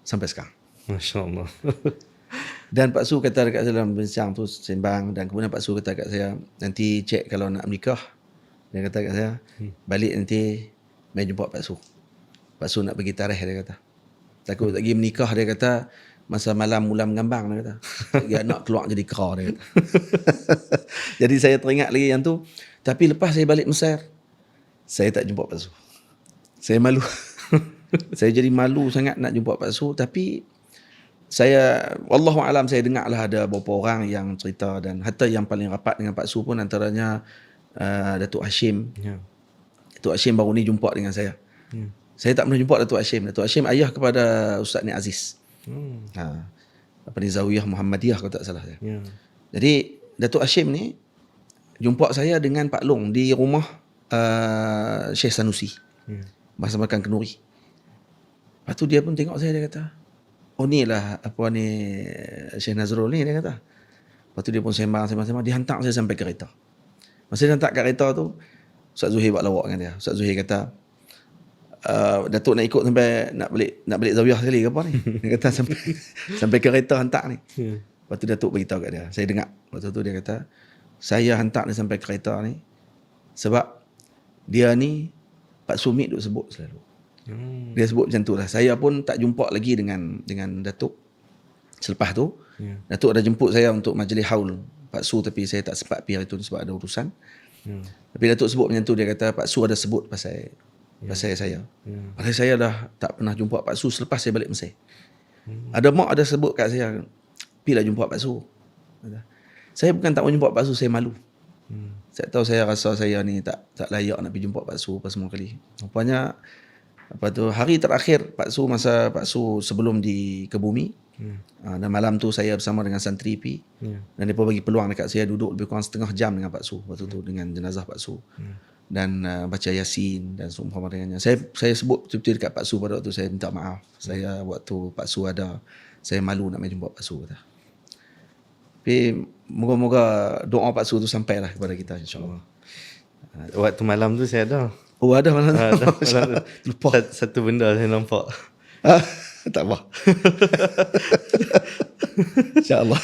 sampai sekarang. Masya-Allah. Dan Pak Su kata dekat saya dalam bincang tu sembang, dan kemudian Pak Su kata kat saya, nanti cek kalau nak menikah, dia kata kat saya, balik nanti main jumpa Pak Su. Pak Su nak pergi tarikh, dia kata. Takut lagi menikah, dia kata, masa malam mula mengambang, dia kata. Dia nak keluar jadi kera, dia kata. Jadi saya teringat lagi yang tu. Tapi lepas saya balik Mesir, saya tak jumpa Pak Su. Saya malu. Saya jadi malu sangat nak jumpa Pak Su. Tapi saya, wallahu alam, saya dengar lah ada beberapa orang yang cerita, dan hatta yang paling rapat dengan Pak Su pun antaranya Datuk Hashim. Ya. Datuk Hashim baru ni jumpa dengan saya. Ya. Saya tak pernah jumpa Datuk Hashim. Datuk Hashim ayah kepada Ustaz Ni Aziz. Hmm. Apa ni, Zawiyah Muhammadiyah kalau tak salah saya. Ya. Jadi Datuk Hashim ni jumpa saya dengan Pak Long di rumah Syekh Sanusi. Ya. Masa makan kenduri. Lepas tu dia pun tengok saya, dia kata, oh ni lah apa ni Syekh Nazrul ni, dia kata. Lepas tu dia pun sembang, dia hantar saya sampai kereta. Masa dia hantar kereta tu, Ustaz Zuhair buat lawak dengan dia. Ustaz Zuhair kata, Datuk nak ikut sampai nak balik Zawiyah sekali ke apa ni? Dia kata sampai kereta hantar ni. Ya. Lepas tu Datuk beritahu kat dia. Saya dengar. Waktu tu dia kata, saya hantar dia sampai kereta ni sebab dia ni Pak Sumit duk sebut selalu. Dia sebut macam tu lah. Saya pun tak jumpa lagi dengan Datuk. Selepas tu, Ya. Datuk ada jemput saya untuk majlis haul Pak Su, tapi saya tak sempat pergi hari tu sebab ada urusan. Ya. Tapi Datuk sebut macam tu, dia kata Pak Su ada sebut pasal saya. Ya. Padahal saya dah tak pernah jumpa Pak Su selepas saya balik Mesir. Ada mak ada sebut kat saya, pergilah jumpa Pak Su. Kata, saya bukan tak mau jumpa Pak Su, saya malu. Saya tahu, saya rasa saya ni tak layak nak pergi jumpa Pak Su apa semua kali. Rupanya hari terakhir Pak Su, masa Pak Su sebelum ke bumi, dan malam tu saya bersama dengan santri pi, Ya. dan mereka bagi peluang dekat saya duduk lebih kurang setengah jam dengan Pak Su waktu tu, dengan jenazah Pak Su, dan baca Yasin dan seumpama dengannya. Saya sebut betul-betul dekat Pak Su pada waktu saya minta maaf. Saya waktu Pak Su ada, saya malu nak main jumpa Pak Su, kata. Tapi moga-moga doa Pak Su tu sampailah kepada kita, insya-Allah. Waktu malam tu saya ada. Oh, ada malam tu. Ada malam tu. Lupa. Satu benda saya nampak. Tak apa. InsyaAllah.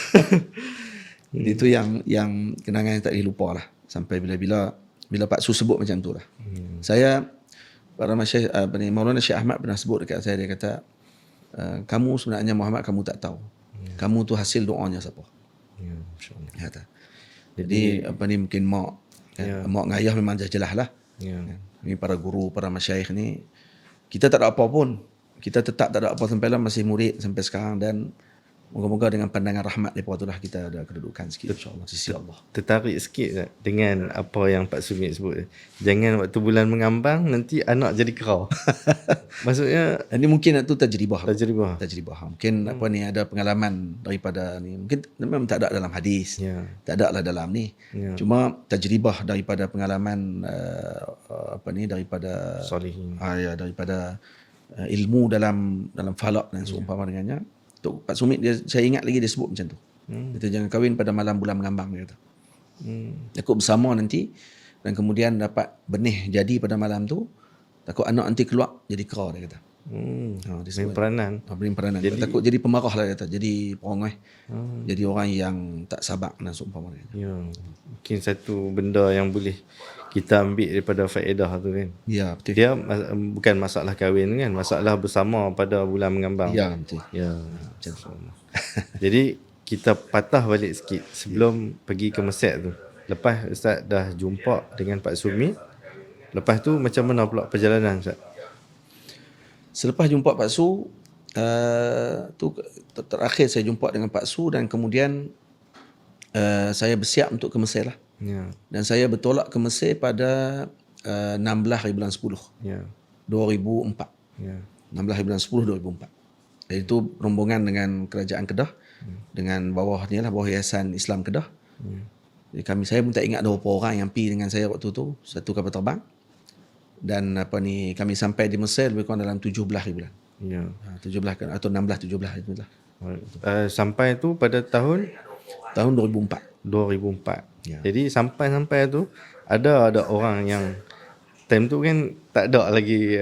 Itu yang kenangan yang tak boleh lupa lah. Sampai bila Pak Su sebut macam tu lah. Saya, para masyayikh, Maulana Syekh Ahmad pernah sebut dekat saya, dia kata, kamu sebenarnya Muhammad, kamu tak tahu. Kamu tu hasil doanya siapa. Ya, insya-Allah. Dia kata. Jadi mungkin mak, mak dengan ayah memang jelas lah. Ya. Ini para guru, para masyayikh ni, kita tak ada apa pun. Kita tetap tak ada apa sampai lah, masih murid sampai sekarang, dan moga-moga dengan pandangan rahmat daripada tu lah kita ada kedudukan sikit, insya-Allah, sisi Allah. Tertarik sikit tak dengan apa yang Pak Sumit sebut. Jangan waktu bulan mengambang nanti anak jadi kera. Maksudnya Ini mungkin itu tajribah. tajribah. Mungkin apa ni, ada pengalaman daripada ni. Mungkin memang tak ada dalam hadis. Ya. Tak ada lah dalam ni. Ya. Cuma tajribah daripada pengalaman daripada Salihin. daripada ilmu dalam falak dan seumpama dengannya. Tok Pak Sumit, saya ingat lagi dia sebut macam tu. Dia kata, jangan kahwin pada malam bulan mengambang, dia kata. Takut bersama nanti, dan kemudian dapat benih jadi pada malam tu, takut anak nanti keluar jadi kera, dia kata. Dia Main sebut. peranan. Beri peranan. Jadi- Takut jadi pemarah lah, dia kata. Jadi perongai. Jadi orang yang tak sabar dan seumpama dengannya. Ya. Mungkin satu benda yang boleh kita ambil daripada faedah tu kan. Ya, betul. Dia bukan masalah kahwin kan, masalah bersama pada bulan mengambang. Ya, betul. Ya. Macam tu. Jadi kita patah balik sikit sebelum pergi ke Mesir tu. Lepas Ustaz dah jumpa dengan Pak Sumit, lepas tu macam mana pula perjalanan Ustaz? Selepas jumpa Pak Su, terakhir saya jumpa dengan Pak Su, dan kemudian saya bersiap untuk ke Mesir lah. Ya. Dan saya bertolak ke Mesir pada 16 hari bulan 10 Ya. 2004. Ya. 16 hari bulan 10 2004. Dan itu rombongan dengan kerajaan Kedah dengan bawah ni lah, bawah Yayasan Islam Kedah. Jadi saya pun tak ingat ada berapa orang yang pergi dengan saya waktu tu, satu kapal terbang. Dan kami sampai di Mesir lebih kurang dalam 17 hari bulan. Ya. 17 kan atau 16 17 itu lah. Sampai tu pada tahun Tahun 2004. 2004. Ya. Jadi sampai tu ada orang yang time tu kan tak ada lagi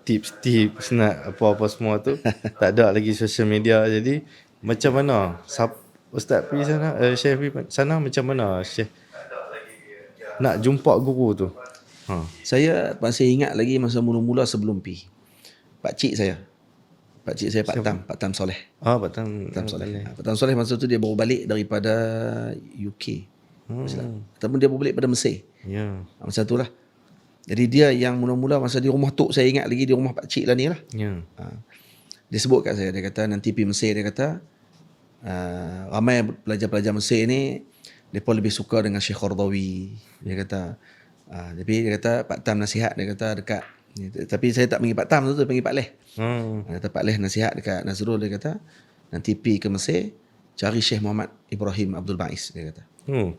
tips-tips nak apa-apa semua tu. Tak ada lagi social media. Jadi macam mana Ustaz pergi sana, Syekh pergi sana, macam mana Syekh nak jumpa guru tu? Saya masih ingat lagi masa mula-mula sebelum pergi. Pak cik saya Pak Tam Soleh. Pak Tam Soleh. Pak Tam Soleh masa tu dia baru balik daripada UK. Ataupun dia baru balik pada Mesir. Ya. Masa tu lah. Jadi dia yang mula-mula masa di rumah tok, saya ingat lagi di rumah pak cik lah ni lah. Ya. Dia sebut kat saya, dia kata nanti pergi Mesir, dia kata ramai pelajar-pelajar Mesir ni mereka lebih suka dengan Syekh Qardawi. Dia kata tapi dia kata Pak Tam nasihat, dia kata dekat tapi saya tak panggil Pak Tam tu, panggil Pak Leh. Dia kata Pak Leh nasihat dekat Nazrul, dia kata nanti pergi ke Mesir cari Syekh Muhammad Ibrahim Abdul Ba'is, dia kata.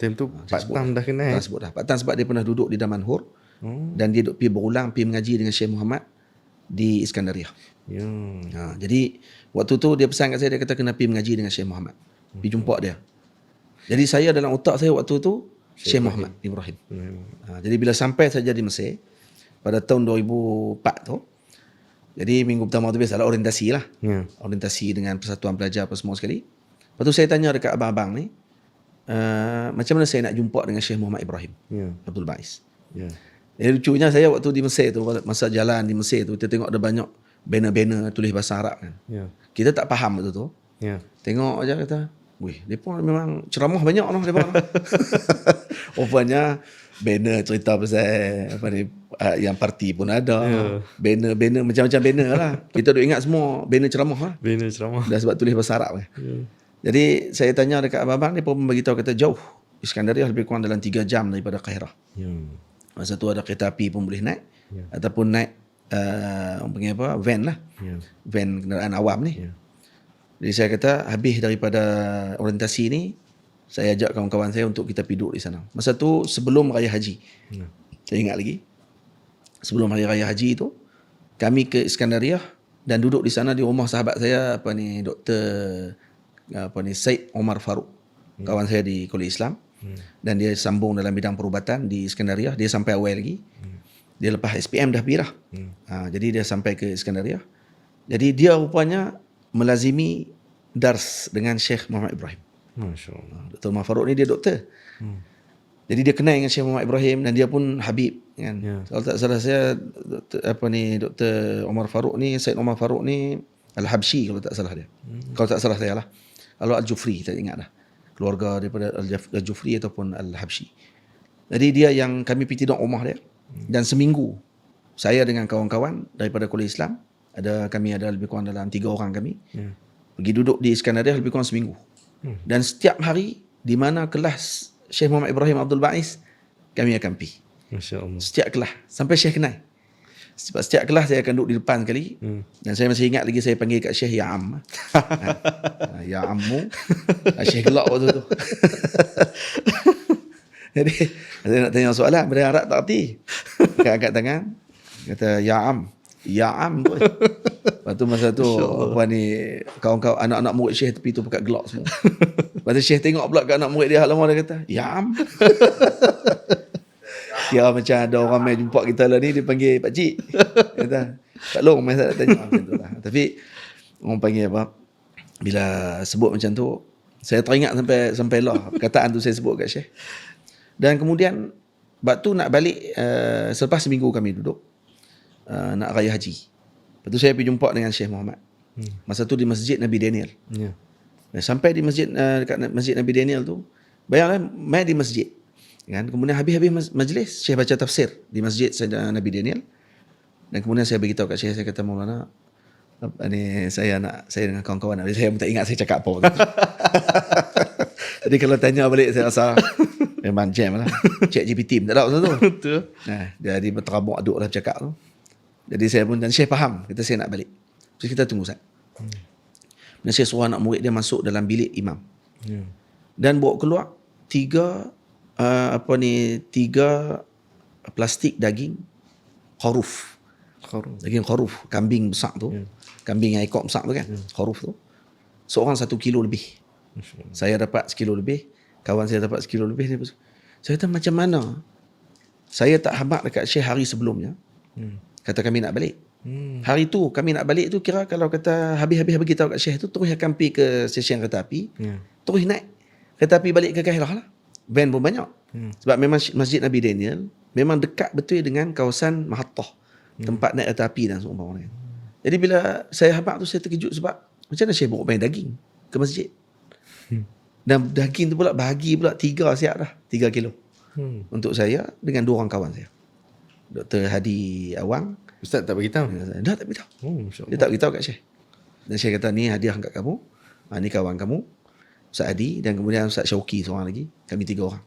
Time tu Pak Tam dah kenal. Dah sebut dah. Pak Tam sebab dia pernah duduk di Damanhur. Dan dia pergi berulang pergi mengaji dengan Syekh Muhammad di Iskandariah. Ya. Jadi waktu tu dia pesan kat saya, dia kata kena pergi mengaji dengan Syekh Muhammad. Pergi jumpa dia. Jadi saya dalam otak saya waktu tu Syekh Muhammad Ibrahim. Jadi bila sampai saja di Mesir pada tahun 2004 tu, jadi minggu pertama tu biasalah orientasi lah. Ya. Orientasi dengan persatuan pelajar apa semua sekali. Lepas tu saya tanya dekat abang-abang ni, macam mana saya nak jumpa dengan Syekh Muhammad Ibrahim Abdul Ba'is. Ya. Jadi lucunya saya waktu di Mesir tu, masa jalan di Mesir tu, kita tengok ada banyak banner-banner tulis bahasa Arab kan. Ya. Kita tak faham waktu tu. Ya. Tengok aja kata, wih, mereka memang ceramah banyak lah mereka. Rupanya banner cerita pasal yang parti pun ada. Banner macam-macam banner lah. Kita duk ingat semua banner ceramah lah. Banner ceramah. Dah sebab tulis bahasa Arab kan. Jadi saya tanya dekat abang-abang, dia pun beritahu kata jauh. Iskandariah lebih kurang dalam 3 jam daripada Kairah. Masa tu ada kereta api pun boleh naik. Ataupun naik orang panggil apa, van lah. Van kenderaan awam ni. Jadi saya kata habis daripada orientasi ni, saya ajak kawan-kawan saya untuk kita pergi duduk di sana. Masa tu sebelum Raya Haji. Saya ingat lagi. Sebelum Hari Raya Haji tu, kami ke Iskandariah dan duduk di sana di rumah sahabat saya Dr. Said Omar Farouk. Kawan saya di Kuliah Islam. Dan dia sambung dalam bidang perubatan di Iskandariah. Dia sampai awal lagi. Dia lepas SPM dah pergi lah. Jadi dia sampai ke Iskandariah. Jadi dia rupanya melazimi dars dengan Syekh Muhammad Ibrahim. Masya Allah. Dr. Omar Farouk ni dia doktor. Jadi dia kenal dengan Syekh Muhammad Ibrahim dan dia pun Habib kan. Kalau tak salah saya Dr. Omar Farouk ni, Said Omar Farouk ni Al-Habsyi kalau tak salah dia. Kalau tak salah saya lah. Kalau Al-Jufri, tak ingat dah. Keluarga daripada Al-Jufri ataupun Al-Habsyi. Jadi dia yang kami pergi tidur rumah dia. Dan seminggu saya dengan kawan-kawan daripada Kuliah Islam, kami ada lebih kurang dalam 3 orang kami. Pergi duduk di Iskandariah lebih kurang seminggu. Dan setiap hari di mana kelas Syekh Muhammad Ibrahim Abdul Ba'is, kami akan pergi. Masya Allah. Setiap kelas sampai Syekh kenal. Sebab setiap kelas saya akan duduk di depan sekali. Dan saya masih ingat lagi saya panggil kat Syekh Ya Am. Ya Ammu. Syekh gelak waktu tu. Jadi saya nak tanya soalan, benda Arab tak erti. Angkat tangan. Kata Ya Am. Ya Am tu. Lepas tu masa tu kawan-kawan anak-anak murid Syekh tepi tu pekat gelak semua. Lepas tu Syekh tengok pula kat anak murid dia hak lama, dia kata Ya Am. Kira macam ada orang main jumpa kita lah ni, dia panggil pakcik. Kata, tak long main tak tanya macam tu lah. Tapi orang panggil apa, bila sebut macam tu, saya teringat sampai lah perkataan tu saya sebut kat Syekh. Dan kemudian waktu nak balik, selepas seminggu kami duduk nak Raya Haji. Lepas tu saya pergi jumpa dengan Syekh Muhammad. Masa tu di Masjid Nabi Daniel. Sampai di dekat Masjid Nabi Daniel tu, bayangkan main di masjid kan. Kemudian habis majlis, Syekh baca tafsir di Masjid Nabi Daniel. Dan kemudian saya beritahu kat Syekh, saya kata Maulana, saya dengan kawan-kawan, saya pun tak ingat saya cakap apa. Jadi kalau tanya balik saya rasa Memang jam lah. Cik GPT pun tak tahu tu. Betul. Jadi berterabuk aduk lah bercakap tu. Jadi saya pun, dan Syekh faham, kata saya nak balik. Terus kita tunggu Ustaz. Dan Syekh suruh anak murid dia masuk dalam bilik imam. Dan bawa keluar tiga plastik daging kharuf. Daging kharuf, kambing besar tu. Kambing yang ekor besar tu kan. Kharuf tu. Seorang 1 kilo lebih. Saya dapat 1 kilo lebih, kawan saya dapat 1 kilo lebih. Saya kata macam mana? Saya tak habaq dekat Syekh hari sebelumnya. Kata kami nak balik. Hari tu kami nak balik tu, kira kalau kata habis-habis bagi tahu kat Syekh tu, terus akan pergi ke stesen kereta api. Terus naik kereta api balik ke Kairah lah. Van pun banyak. Sebab memang Masjid Nabi Daniel memang dekat betul dengan kawasan Mahattah. Tempat naik kereta api dan seumpamanya. Jadi bila saya habaq tu, saya terkejut sebab macam mana Syekh bawa banyak daging ke masjid. Dan daging tu pula bahagi pula 3 siap dah. 3 kilo. Untuk saya dengan 2 orang kawan saya. Dr. Hadi Awang. Ustaz tak beritahu? Dah tak beritahu. Masya Dia tak beritahu kat Syekh. Dan Syekh kata, ni hadiah kat kamu. Ni kawan kamu. Ustaz Hadi. Dan kemudian Ustaz Syauqi seorang lagi. Kami 3 orang.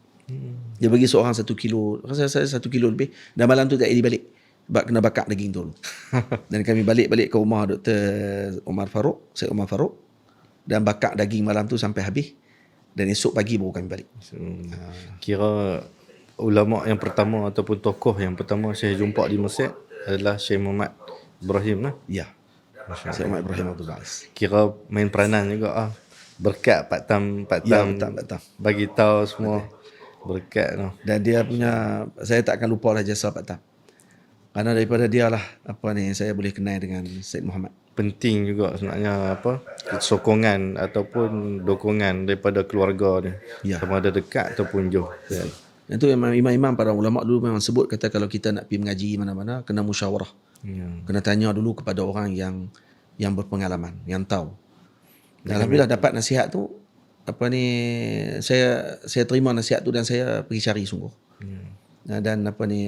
Dia bagi seorang 1 kilo. Rasa saya 1 kilo lebih. Dan malam tu tak jadi balik. Sebab kena bakar daging tu dulu. Dan kami balik ke rumah Dr. Omar Farouk. Syed Omar Farouk. Dan bakar daging malam tu sampai habis. Dan esok pagi baru kami balik. Kira ulama yang pertama ataupun tokoh yang pertama Syekh jumpa di Mesir adalah Syekh Muhammad Ibrahim lah. Ya. Syekh Muhammad Ibrahim Abdul Ba'is. Kira main peranan juga berkat Pak Tam Ya, betul. bagi tahu semua berkat tu. Dan dia punya, saya tak akan lupa lah jasa Pak Tam. Kerana daripada dia lah saya boleh kenal dengan Syed Muhammad. Penting juga sebenarnya sokongan ataupun dokongan daripada keluarga dia. Ya. Sama ada dekat ataupun jauh. Itu memang imam-imam para ulama dulu memang sebut, kata kalau kita nak pergi mengaji mana-mana kena musyawarah. Kena tanya dulu kepada orang yang berpengalaman, yang tahu. Dan alhamdulillah dapat nasihat tu, saya terima nasihat tu dan saya pergi cari sungguh. Dan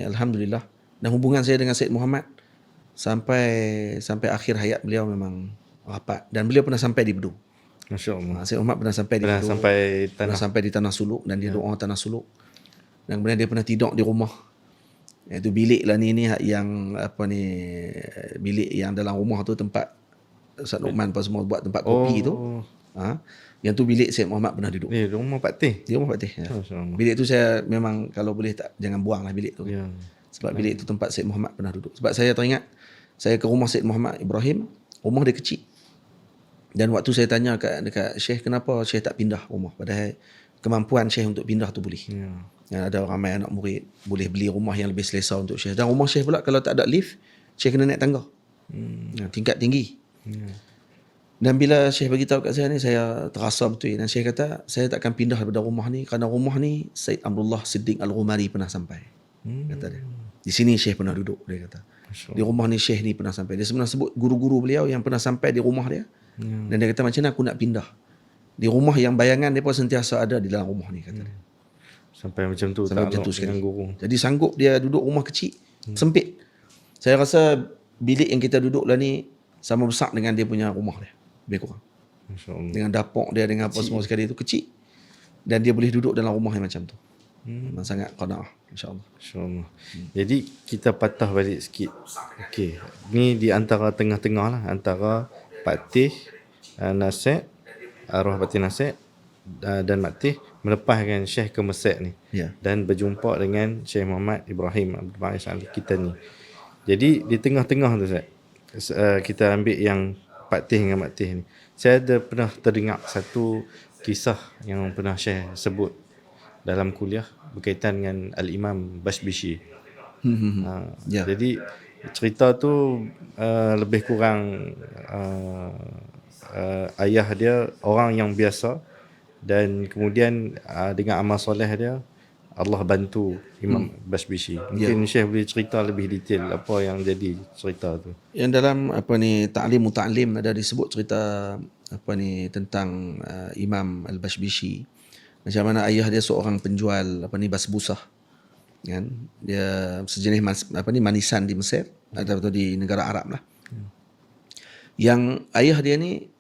alhamdulillah, dan hubungan saya dengan Syed Muhammad sampai akhir hayat beliau memang rapat, dan beliau pernah sampai di Bedug. Masya-Allah. Syed Muhammad pernah sampai di Bedug. Pernah sampai di Tanah Suluk, dan dia doa Tanah Suluk. Dan kemudian dia pernah tidur di rumah. Iaitu bilik lah ni yang bilik yang dalam rumah tu tempat Ustaz Luqman apa semua buat tempat kopi tu. Yang tu bilik Syed Muhammad pernah duduk. Di rumah Pak Teh. Di rumah Pak Teh. Ya. Masya-Allah. Bilik tu saya memang kalau boleh tak jangan buang lah bilik tu. Ya. Sebab bilik tu tempat Syed Muhammad pernah duduk. Sebab saya teringat saya ke rumah Syed Muhammad Ibrahim, rumah dia kecil. Dan waktu saya tanya dekat Syekh, kenapa Syekh tak pindah rumah? Padahal kemampuan Syekh untuk pindah tu boleh. Dan ada ramai anak murid boleh beli rumah yang lebih selesa untuk Syekh. Dan rumah Syekh pula kalau tak ada lift, Syekh kena naik tangga. Tingkat tinggi. Dan bila Syekh bagi tahu kat saya ni, saya terasa betul. Dan Syekh kata, saya takkan pindah daripada rumah ni kerana rumah ni Said Abdullah Siddiq Al-Ghumari pernah sampai. Kata dia. Di sini Syekh pernah duduk, dia kata. Di rumah ni Syekh ni pernah sampai. Dia sebenarnya sebut guru-guru beliau yang pernah sampai di rumah dia. Dan dia kata, macam mana aku nak pindah di rumah yang bayangan dia pun sentiasa ada di dalam rumah ni, kata dia. Sampai macam tu. Sampai macam tu sekali. Guru. Jadi sanggup dia duduk rumah kecil, sempit. Saya rasa bilik yang kita duduk lah ni sama besar dengan dia punya rumah dia. Lebih kurang. Masya-Allah. Dengan dapur dia, dengan apa semua sekali tu kecil. Dan dia boleh duduk dalam rumah yang macam tu. Memang sangat qanaah, insya-Allah. InsyaAllah. Jadi kita patah balik sikit. Okey. Ni di antara tengah-tengah lah. Antara Pak Teh, Nasir, arwah Pak Teh Nasir dan Mak Teh melepaskan Syekh ke Mesir ni. Ya. Dan berjumpa dengan Syekh Muhammad Ibrahim Abdul Ba'is kita ni. Jadi di tengah-tengah tu Ustaz, kita ambil yang Pak Teh dengan Mak Teh ni. Saya ada pernah terdengar satu kisah yang pernah Syekh sebut dalam kuliah berkaitan dengan Al-Imam Bashbishi. Ya. Jadi cerita tu lebih kurang ayah dia orang yang biasa, dan kemudian dengan amal soleh dia Allah bantu Imam Bashbishi. Mungkin Syekh boleh cerita lebih detail apa yang jadi cerita tu. Yang dalam Ta'lim Muta'allim ada disebut cerita tentang Imam Al-Bashbishi. Macam mana ayah dia seorang penjual basbusah. Kan? Dia sejenis manisan di Mesir atau di negara Arab lah. Yang ayah dia ni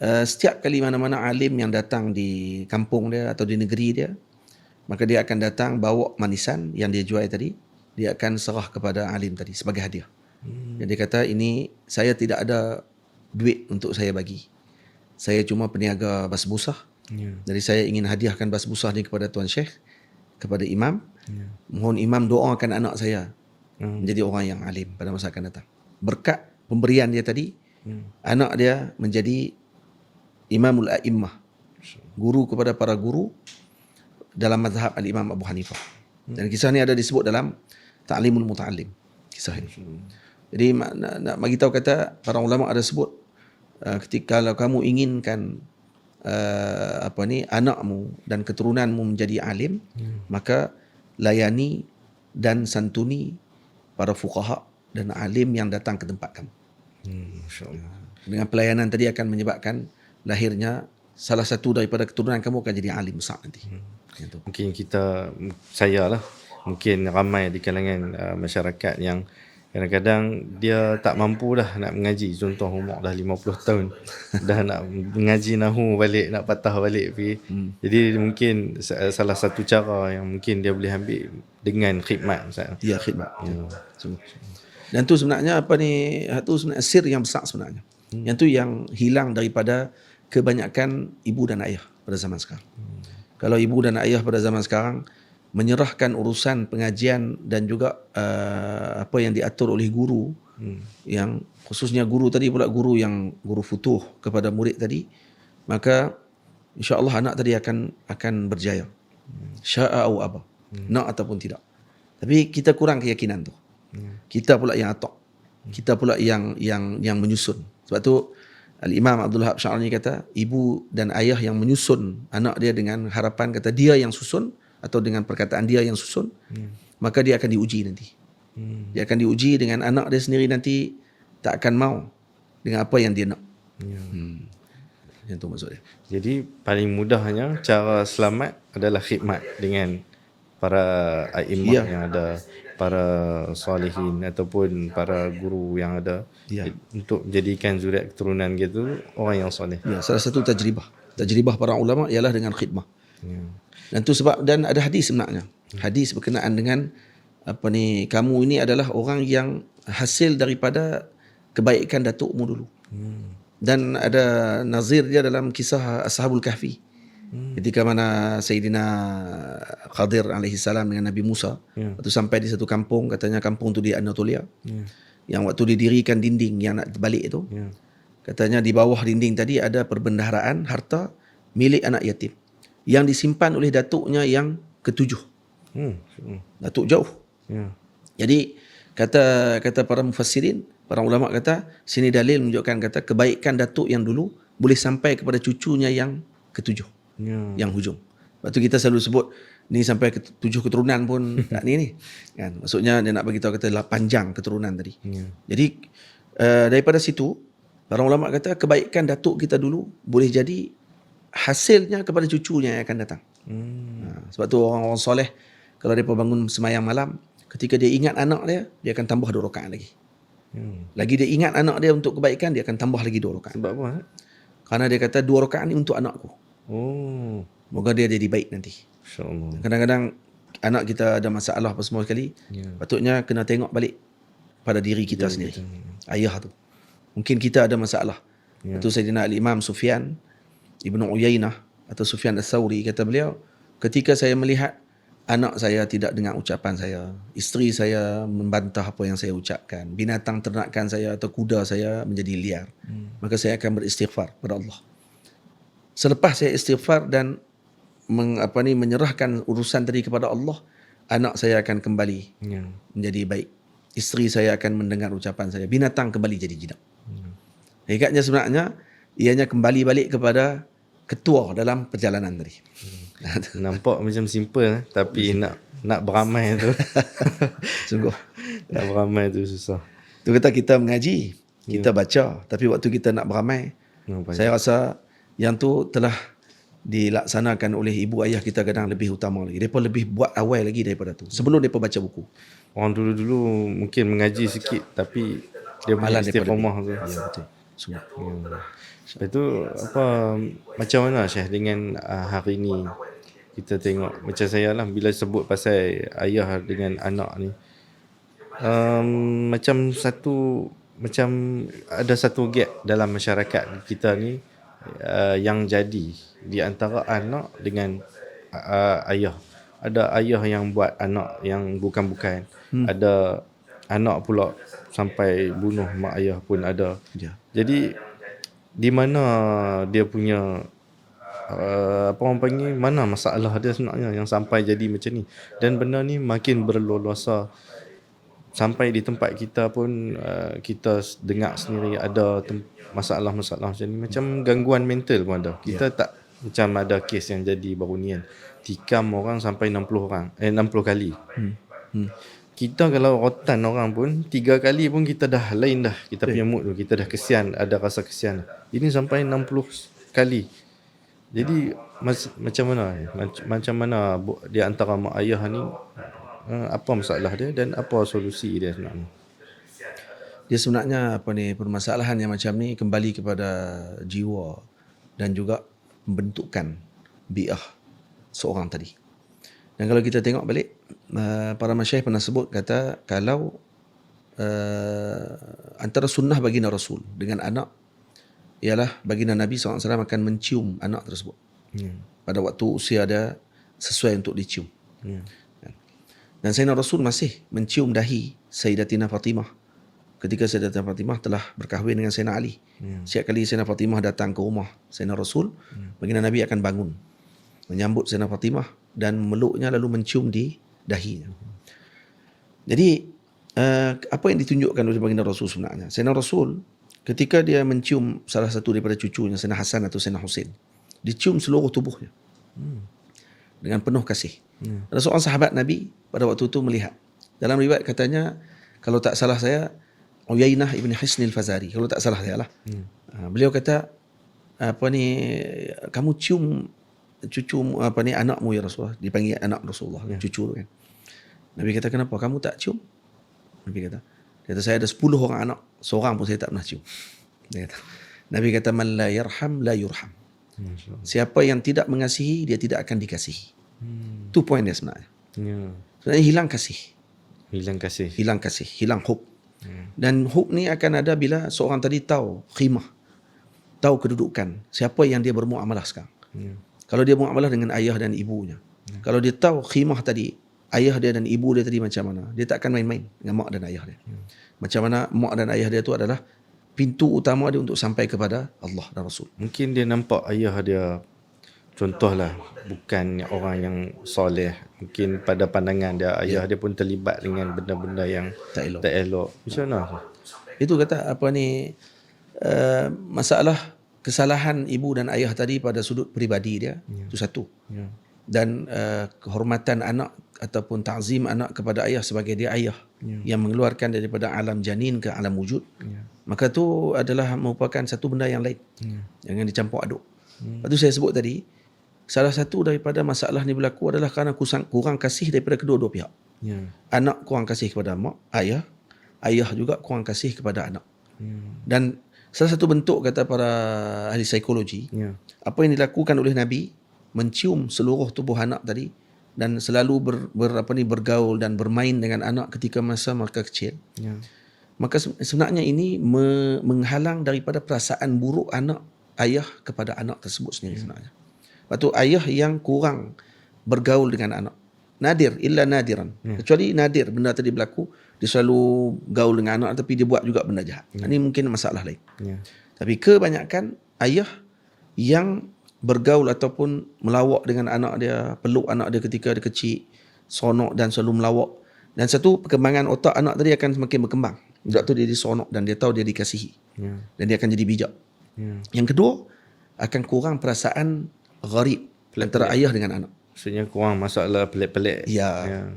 setiap kali mana-mana alim yang datang di kampung dia atau di negeri dia, maka dia akan datang bawa manisan yang dia jual tadi, dia akan serah kepada alim tadi sebagai hadiah. Jadi dia kata, ini saya tidak ada duit untuk saya bagi. Saya cuma peniaga basbusah. Jadi saya ingin hadiahkan basbusah ni kepada Tuan Syekh, kepada imam. Mohon imam doakan anak saya menjadi orang yang alim pada masa akan datang. Berkat pemberian dia tadi, anak dia menjadi imamul a'immah, guru kepada para guru dalam mazhab al-Imam Abu Hanifah. Dan kisah ni ada disebut dalam Ta'limul Muta'allim, kisah ini. Jadi nak bagi tahu, kata para ulama ada sebut, ketika kalau kamu inginkan anakmu dan keturunanmu menjadi alim, maka layani dan santuni para fuqaha dan alim yang datang ke tempat kamu. Masya-Allah. Dengan pelayanan tadi akan menyebabkan lahirnya salah satu daripada keturunan kamu akan jadi alim besar nanti. Itu. Mungkin saya lah, mungkin ramai di kalangan masyarakat yang kadang-kadang dia tak mampu dah nak mengaji. Contoh umur dah 50 tahun dah nak mengaji nahu balik, nak patah balik pergi. Jadi mungkin salah satu cara yang mungkin dia boleh ambil dengan khidmat, Ustaz. Ya, khidmat. Dan tu sebenarnya tu sebenarnya sir yang besar sebenarnya. Yang tu yang hilang daripada kebanyakan ibu dan ayah pada zaman sekarang. Kalau ibu dan ayah pada zaman sekarang menyerahkan urusan pengajian dan juga apa yang diatur oleh guru, yang khususnya guru tadi pula, guru futuh kepada murid tadi, maka insya-Allah anak tadi akan berjaya. Sya'a au aba. Nak ataupun tidak. Tapi kita kurang keyakinan tu. Kita pula yang atok. Kita pula yang menyusun. Sebab tu Al-Imam Abdul Wahab Syarani kata, ibu dan ayah yang menyusun anak dia dengan harapan, kata dia yang susun, atau dengan perkataan dia yang susun, maka dia akan diuji nanti. Dia akan diuji dengan anak dia sendiri nanti tak akan mau dengan apa yang dia nak. Yang tu maksud dia. Jadi paling mudahnya cara selamat adalah khidmat dengan para a'immah yang ada, para salihin ataupun para guru yang ada, untuk menjadikan zuriat keturunan gitu orang yang soleh. Ya, salah satu tajribah para ulama ialah dengan khidmah. Dan tu sebab, dan ada hadis sebenarnya. Hadis berkenaan dengan kamu ini adalah orang yang hasil daripada kebaikan datukmu dulu. Dan ada nazir dia dalam kisah Ashabul Kahfi. Ketika mana Sayyidina Khadir alaihi salam dengan Nabi Musa, waktu sampai di satu kampung, katanya kampung tu di Anatolia. Yang waktu didirikan dinding yang nak balik itu, katanya di bawah dinding tadi ada perbendaharaan harta milik anak yatim yang disimpan oleh datuknya yang ketujuh. Datuk jauh. Jadi kata para mufassirin, para ulama kata, sini dalil menunjukkan, kata kebaikan datuk yang dulu boleh sampai kepada cucunya yang ketujuh, yang hujung. Lepas tu kita selalu sebut ni sampai ke 7 keturunan pun tak ni kan. Maksudnya dia nak bagi tahu, kata lah panjang keturunan tadi. Jadi daripada situ para ulama kata kebaikan datuk kita dulu boleh jadi hasilnya kepada cucunya yang akan datang. Sebab tu orang-orang soleh kalau mereka bangun semayang malam, ketika dia ingat anak dia akan tambah 2 rakaat lagi. Lagi dia ingat anak dia untuk kebaikan, dia akan tambah lagi 2 rakaat. Sebab apa? Kerana dia kata 2 rakaat ni untuk anakku. Moga dia jadi baik nanti. InsyaAllah. Kadang-kadang anak kita ada masalah apa semua sekali, patutnya kena tengok balik pada diri kita sendiri. Ayah tu. Mungkin kita ada masalah. Itu Sayyidina Al-Imam Sufyan Ibn Uyainah atau Sufyan Al-Thawri, kata beliau, ketika saya melihat anak saya tidak dengar ucapan saya, isteri saya membantah apa yang saya ucapkan, binatang ternakan saya atau kuda saya menjadi liar, maka saya akan beristighfar kepada Allah. Selepas saya istighfar dan menyerahkan urusan tadi kepada Allah, anak saya akan kembali menjadi baik. Isteri saya akan mendengar ucapan saya, binatang kembali jadi jinak. Hakikatnya sebenarnya ianya kembali balik kepada ketua dalam perjalanan tadi. Nampak macam simple, tapi nak beramai tu Sungguh nak beramai tu susah. tu kata kita mengaji, kita baca, tapi waktu kita nak beramai, saya rasa yang tu telah dilaksanakan oleh ibu ayah kita kadang lebih utama lagi. Mereka lebih buat awal lagi daripada tu, sebelum mereka baca buku. Orang dulu-dulu mungkin mengaji sikit, tapi dia punya istiqamah tu. Ya, betul. Sungguh. Lepas tu macam mana Syekh dengan hari ni kita tengok macam saya lah, bila sebut pasal ayah dengan anak ni, macam ada satu gap dalam masyarakat kita ni, yang jadi di antara anak dengan ayah. Ada ayah yang buat anak yang bukan-bukan, ada anak pula sampai bunuh mak ayah pun ada. Ya. Jadi di mana dia punya apa orang panggil, mana masalah dia sebenarnya yang sampai jadi macam ni. Dan benda ni makin berleluasa sampai di tempat kita pun, kita dengar sendiri ada masalah-masalah macam ni, macam gangguan mental pun ada. Kita tak, macam ada kes yang jadi baru ni kan, tikam orang sampai 60 kali. Kita kalau rotan orang pun 3 kali pun kita dah lain dah, kita punya mood tu, kita dah kesian, ada rasa kesian. Ini sampai 60 kali. Jadi macam mana di antara mak ayah ni, apa masalah dia dan apa solusi dia sebenarnya? Dia sebenarnya permasalahan yang macam ni kembali kepada jiwa dan juga pembentukan bi'ah seorang tadi. Dan kalau kita tengok balik, para masyayikh pernah sebut, kata kalau antara sunnah baginda Rasul dengan anak ialah baginda Nabi SAW akan mencium anak tersebut pada waktu usia dia sesuai untuk dicium. Dan Sayyidina Rasul masih mencium dahi Sayyidatina Fatimah ketika Sayyidatina Fatimah telah berkahwin dengan Sayyidina Ali. Setiap kali Sayyidina Fatimah datang ke rumah Sayyidina Rasul, baginda Nabi akan bangun menyambut Sayyidina Fatimah dan memeluknya lalu mencium di dahinya. Jadi apa yang ditunjukkan oleh baginda Rasul sebenarnya, Sayyidina Rasul ketika dia mencium salah satu daripada cucunya, Sayyidina Hasan atau Sayyidina Husain, dicium seluruh tubuhnya dengan penuh kasih. Ada seorang sahabat Nabi pada waktu itu melihat. Dalam riwayat katanya, kalau tak salah saya, Uyainah ibn Hisn al-Fazari, kalau tak salah saya lah. Beliau kata, kamu cium cucu anakmu ya Rasulullah. Dipanggil anak Rasulullah, cucu tu kan. Nabi kata, kenapa kamu tak cium? Nabi kata saya ada 10 orang anak, seorang pun saya tak pernah cium. Nabi kata, man la yarham la yurham. Siapa yang tidak mengasihi, dia tidak akan dikasihi. Itu poin dia sebenarnya. Sebenarnya hilang kasih, hilang hub. Dan hub ni akan ada bila seorang tadi tahu khimah, tahu kedudukan siapa yang dia bermuamalah sekarang. Kalau dia muamalah dengan ayah dan ibunya, kalau dia tahu khimah tadi, ayah dia dan ibu dia tadi macam mana, dia tak akan main-main dengan mak dan ayah dia. Macam mana mak dan ayah dia tu adalah pintu utama dia untuk sampai kepada Allah dan Rasul. Mungkin dia nampak ayah dia, contohlah, bukan orang yang soleh. Mungkin pada pandangan dia, ayah dia pun terlibat dengan benda-benda yang tak elok. Macam mana? Itu kata masalah kesalahan ibu dan ayah tadi pada sudut peribadi dia, itu satu. Dan kehormatan anak ataupun ta'zim anak kepada ayah sebagai dia ayah yang mengeluarkan daripada alam janin ke alam wujud, maka tu adalah merupakan satu benda yang lain. Jangan dicampur aduk. Lepas tu saya sebut tadi, salah satu daripada masalah ni berlaku adalah kerana kurang kasih daripada kedua-dua pihak. Anak kurang kasih kepada mak, ayah juga kurang kasih kepada anak. Dan salah satu bentuk, kata para ahli psikologi, apa yang dilakukan oleh Nabi, mencium seluruh tubuh anak tadi dan selalu bergaul dan bermain dengan anak ketika masa mereka kecil. Maka sebenarnya ini menghalang daripada perasaan buruk anak ayah kepada anak tersebut sendiri sebenarnya. Lepas tu ayah yang kurang bergaul dengan anak, nadir illa nadiran, kecuali nadir benda tadi berlaku, dia selalu gaul dengan anak tapi dia buat juga benda jahat. Ini mungkin masalah lain. Tapi kebanyakan ayah yang bergaul ataupun melawak dengan anak dia, peluk anak dia ketika dia kecil, seronok dan selalu melawak. Dan satu, perkembangan otak anak tadi akan semakin berkembang. Sebab tu dia seronok dan dia tahu dia dikasihi. Dan dia akan jadi bijak. Yang kedua, akan kurang perasaan gharib antara ayah dengan anak. Maksudnya kurang masalah pelik-pelik.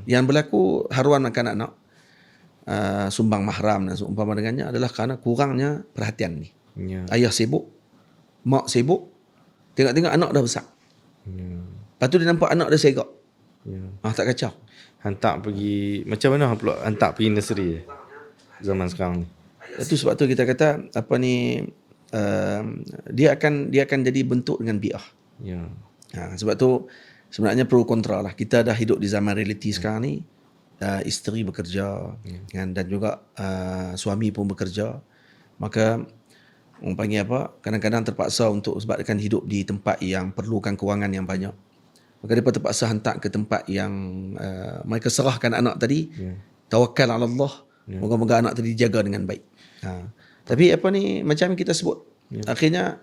Yang berlaku haruan akan anak, sumbang mahram dan seumpama dengannya adalah kerana kurangnya perhatian ni. Ayah sibuk, mak sibuk, tengok-tengok anak dah besar. Lepas tu dia nampak anak dia segak. Tak kacau. Hantar pergi, macam mana pula hantar pergi nursery zaman sekarang ni? Itu sebab tu kita kata dia akan jadi bentuk dengan bi'ah. Sebab tu sebenarnya pro kontra lah. Kita dah hidup di zaman realiti sekarang ni. Isteri bekerja kan, dan juga suami pun bekerja. Maka orang panggil apa, kadang-kadang terpaksa untuk sebabkan hidup di tempat yang perlukan kewangan yang banyak. Maka mereka terpaksa hantar ke tempat yang mereka serahkan anak tadi. Tawakal ala Allah. Moga-moga anak tadi dijaga dengan baik. Tapi apa ni, macam kita sebut, akhirnya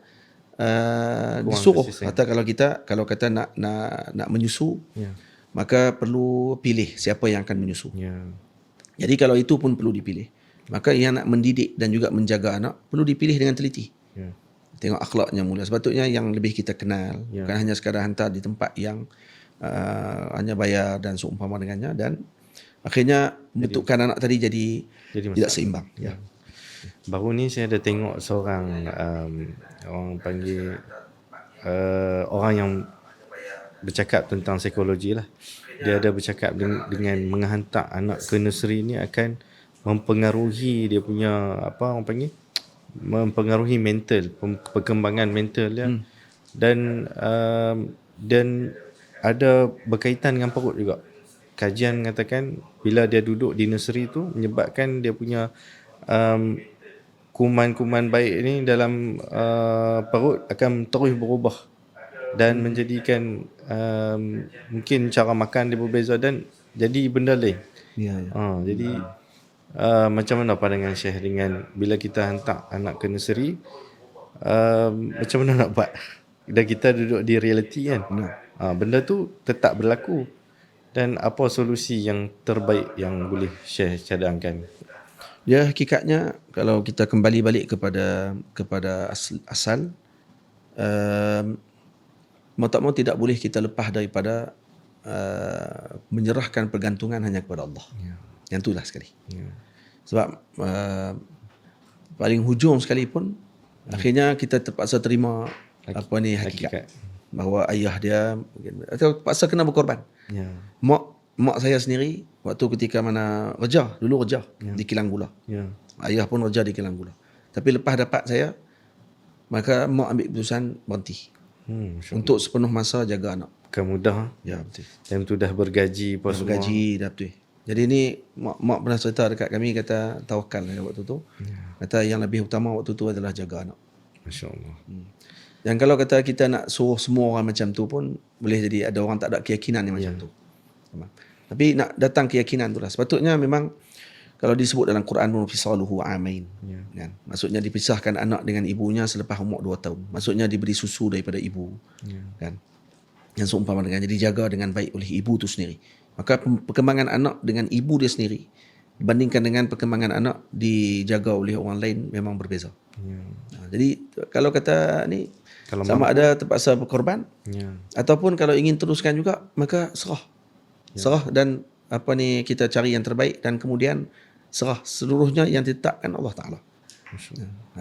disuruh kata kalau kita nak menyusu, maka perlu pilih siapa yang akan menyusu. Jadi kalau itu pun perlu dipilih. Maka yang nak mendidik dan juga menjaga anak perlu dipilih dengan teliti. Tengok akhlaknya mula. Sepatutnya yang lebih kita kenal, bukan hanya sekadar hantar di tempat yang hanya bayar dan seumpama dengannya, dan akhirnya membentukkan anak tadi jadi tidak seimbang. Baru ni saya ada tengok seorang orang panggil orang yang bercakap tentang psikologi lah. Dia ada bercakap dengan menghantar anak ke nursery ni akan mempengaruhi dia punya orang panggil, mempengaruhi mental, perkembangan mental dia, dan ada berkaitan dengan perut juga. Kajian mengatakan bila dia duduk di nursery tu menyebabkan dia punya kuman-kuman baik ni dalam perut akan terus berubah dan menjadikan mungkin cara makan dia berbeza dan jadi benda lain. Jadi macam mana pandangan Syekh dengan bila kita hantar anak ke nursery, macam mana nak buat? Dan kita duduk di realiti kan. Benda tu tetap berlaku. Dan apa solusi yang terbaik yang boleh Syekh cadangkan? Ya, hakikatnya kalau kita kembali balik kepada asal, mau tak mau tidak boleh kita lepas daripada menyerahkan pergantungan hanya kepada Allah. Yang itulah sekali. Sebab paling hujung sekalipun akhirnya kita terpaksa terima hakikat bahawa ayah dia atau terpaksa kena berkorban. Mak saya sendiri waktu ketika mana dulu kerja di kilang gula. Ayah pun kerja di kilang gula. Tapi lepas dapat saya, maka mak ambil keputusan berhenti. Untuk sepenuh masa jaga anak. Bukan mudah. Ya, betul. Time tu dah bergaji apa semua. Bergaji dah, betul. Jadi ni mak pernah cerita dekat kami, kata tawakal waktu tu. Kata yang lebih utama waktu tu adalah jaga anak. Masya-Allah. Dan kalau kata kita nak suruh semua orang macam tu pun boleh jadi ada orang tak ada keyakinan yang macam tu. Tapi nak datang keyakinan tu lah. Sepatutnya memang kalau disebut dalam Quran pun fisaluhu amain. Kan? Maksudnya dipisahkan anak dengan ibunya selepas umur 2 tahun. Maksudnya diberi susu daripada ibu. Kan? Yang seumpama dengan dijaga dengan baik oleh ibu tu sendiri. Maka perkembangan anak dengan ibu dia sendiri dibandingkan dengan perkembangan anak dijaga oleh orang lain memang berbeza. Jadi kalau kata ni kalau sama ada terpaksa berkorban ataupun kalau ingin teruskan juga, maka serah. Serah dan kita cari yang terbaik dan kemudian serah seluruhnya yang ditetapkan Allah Ta'ala.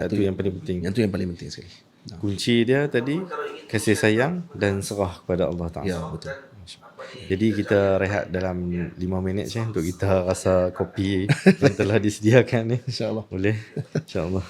Itu yang paling penting. Yang tu yang paling penting sekali. Kunci dia tadi kasih sayang dan serah kepada Allah Ta'ala. Ya, betul. Jadi kita rehat dalam 5 minit saja untuk kita rasa kopi yang telah disediakan ni. InsyaAllah. Boleh? InsyaAllah.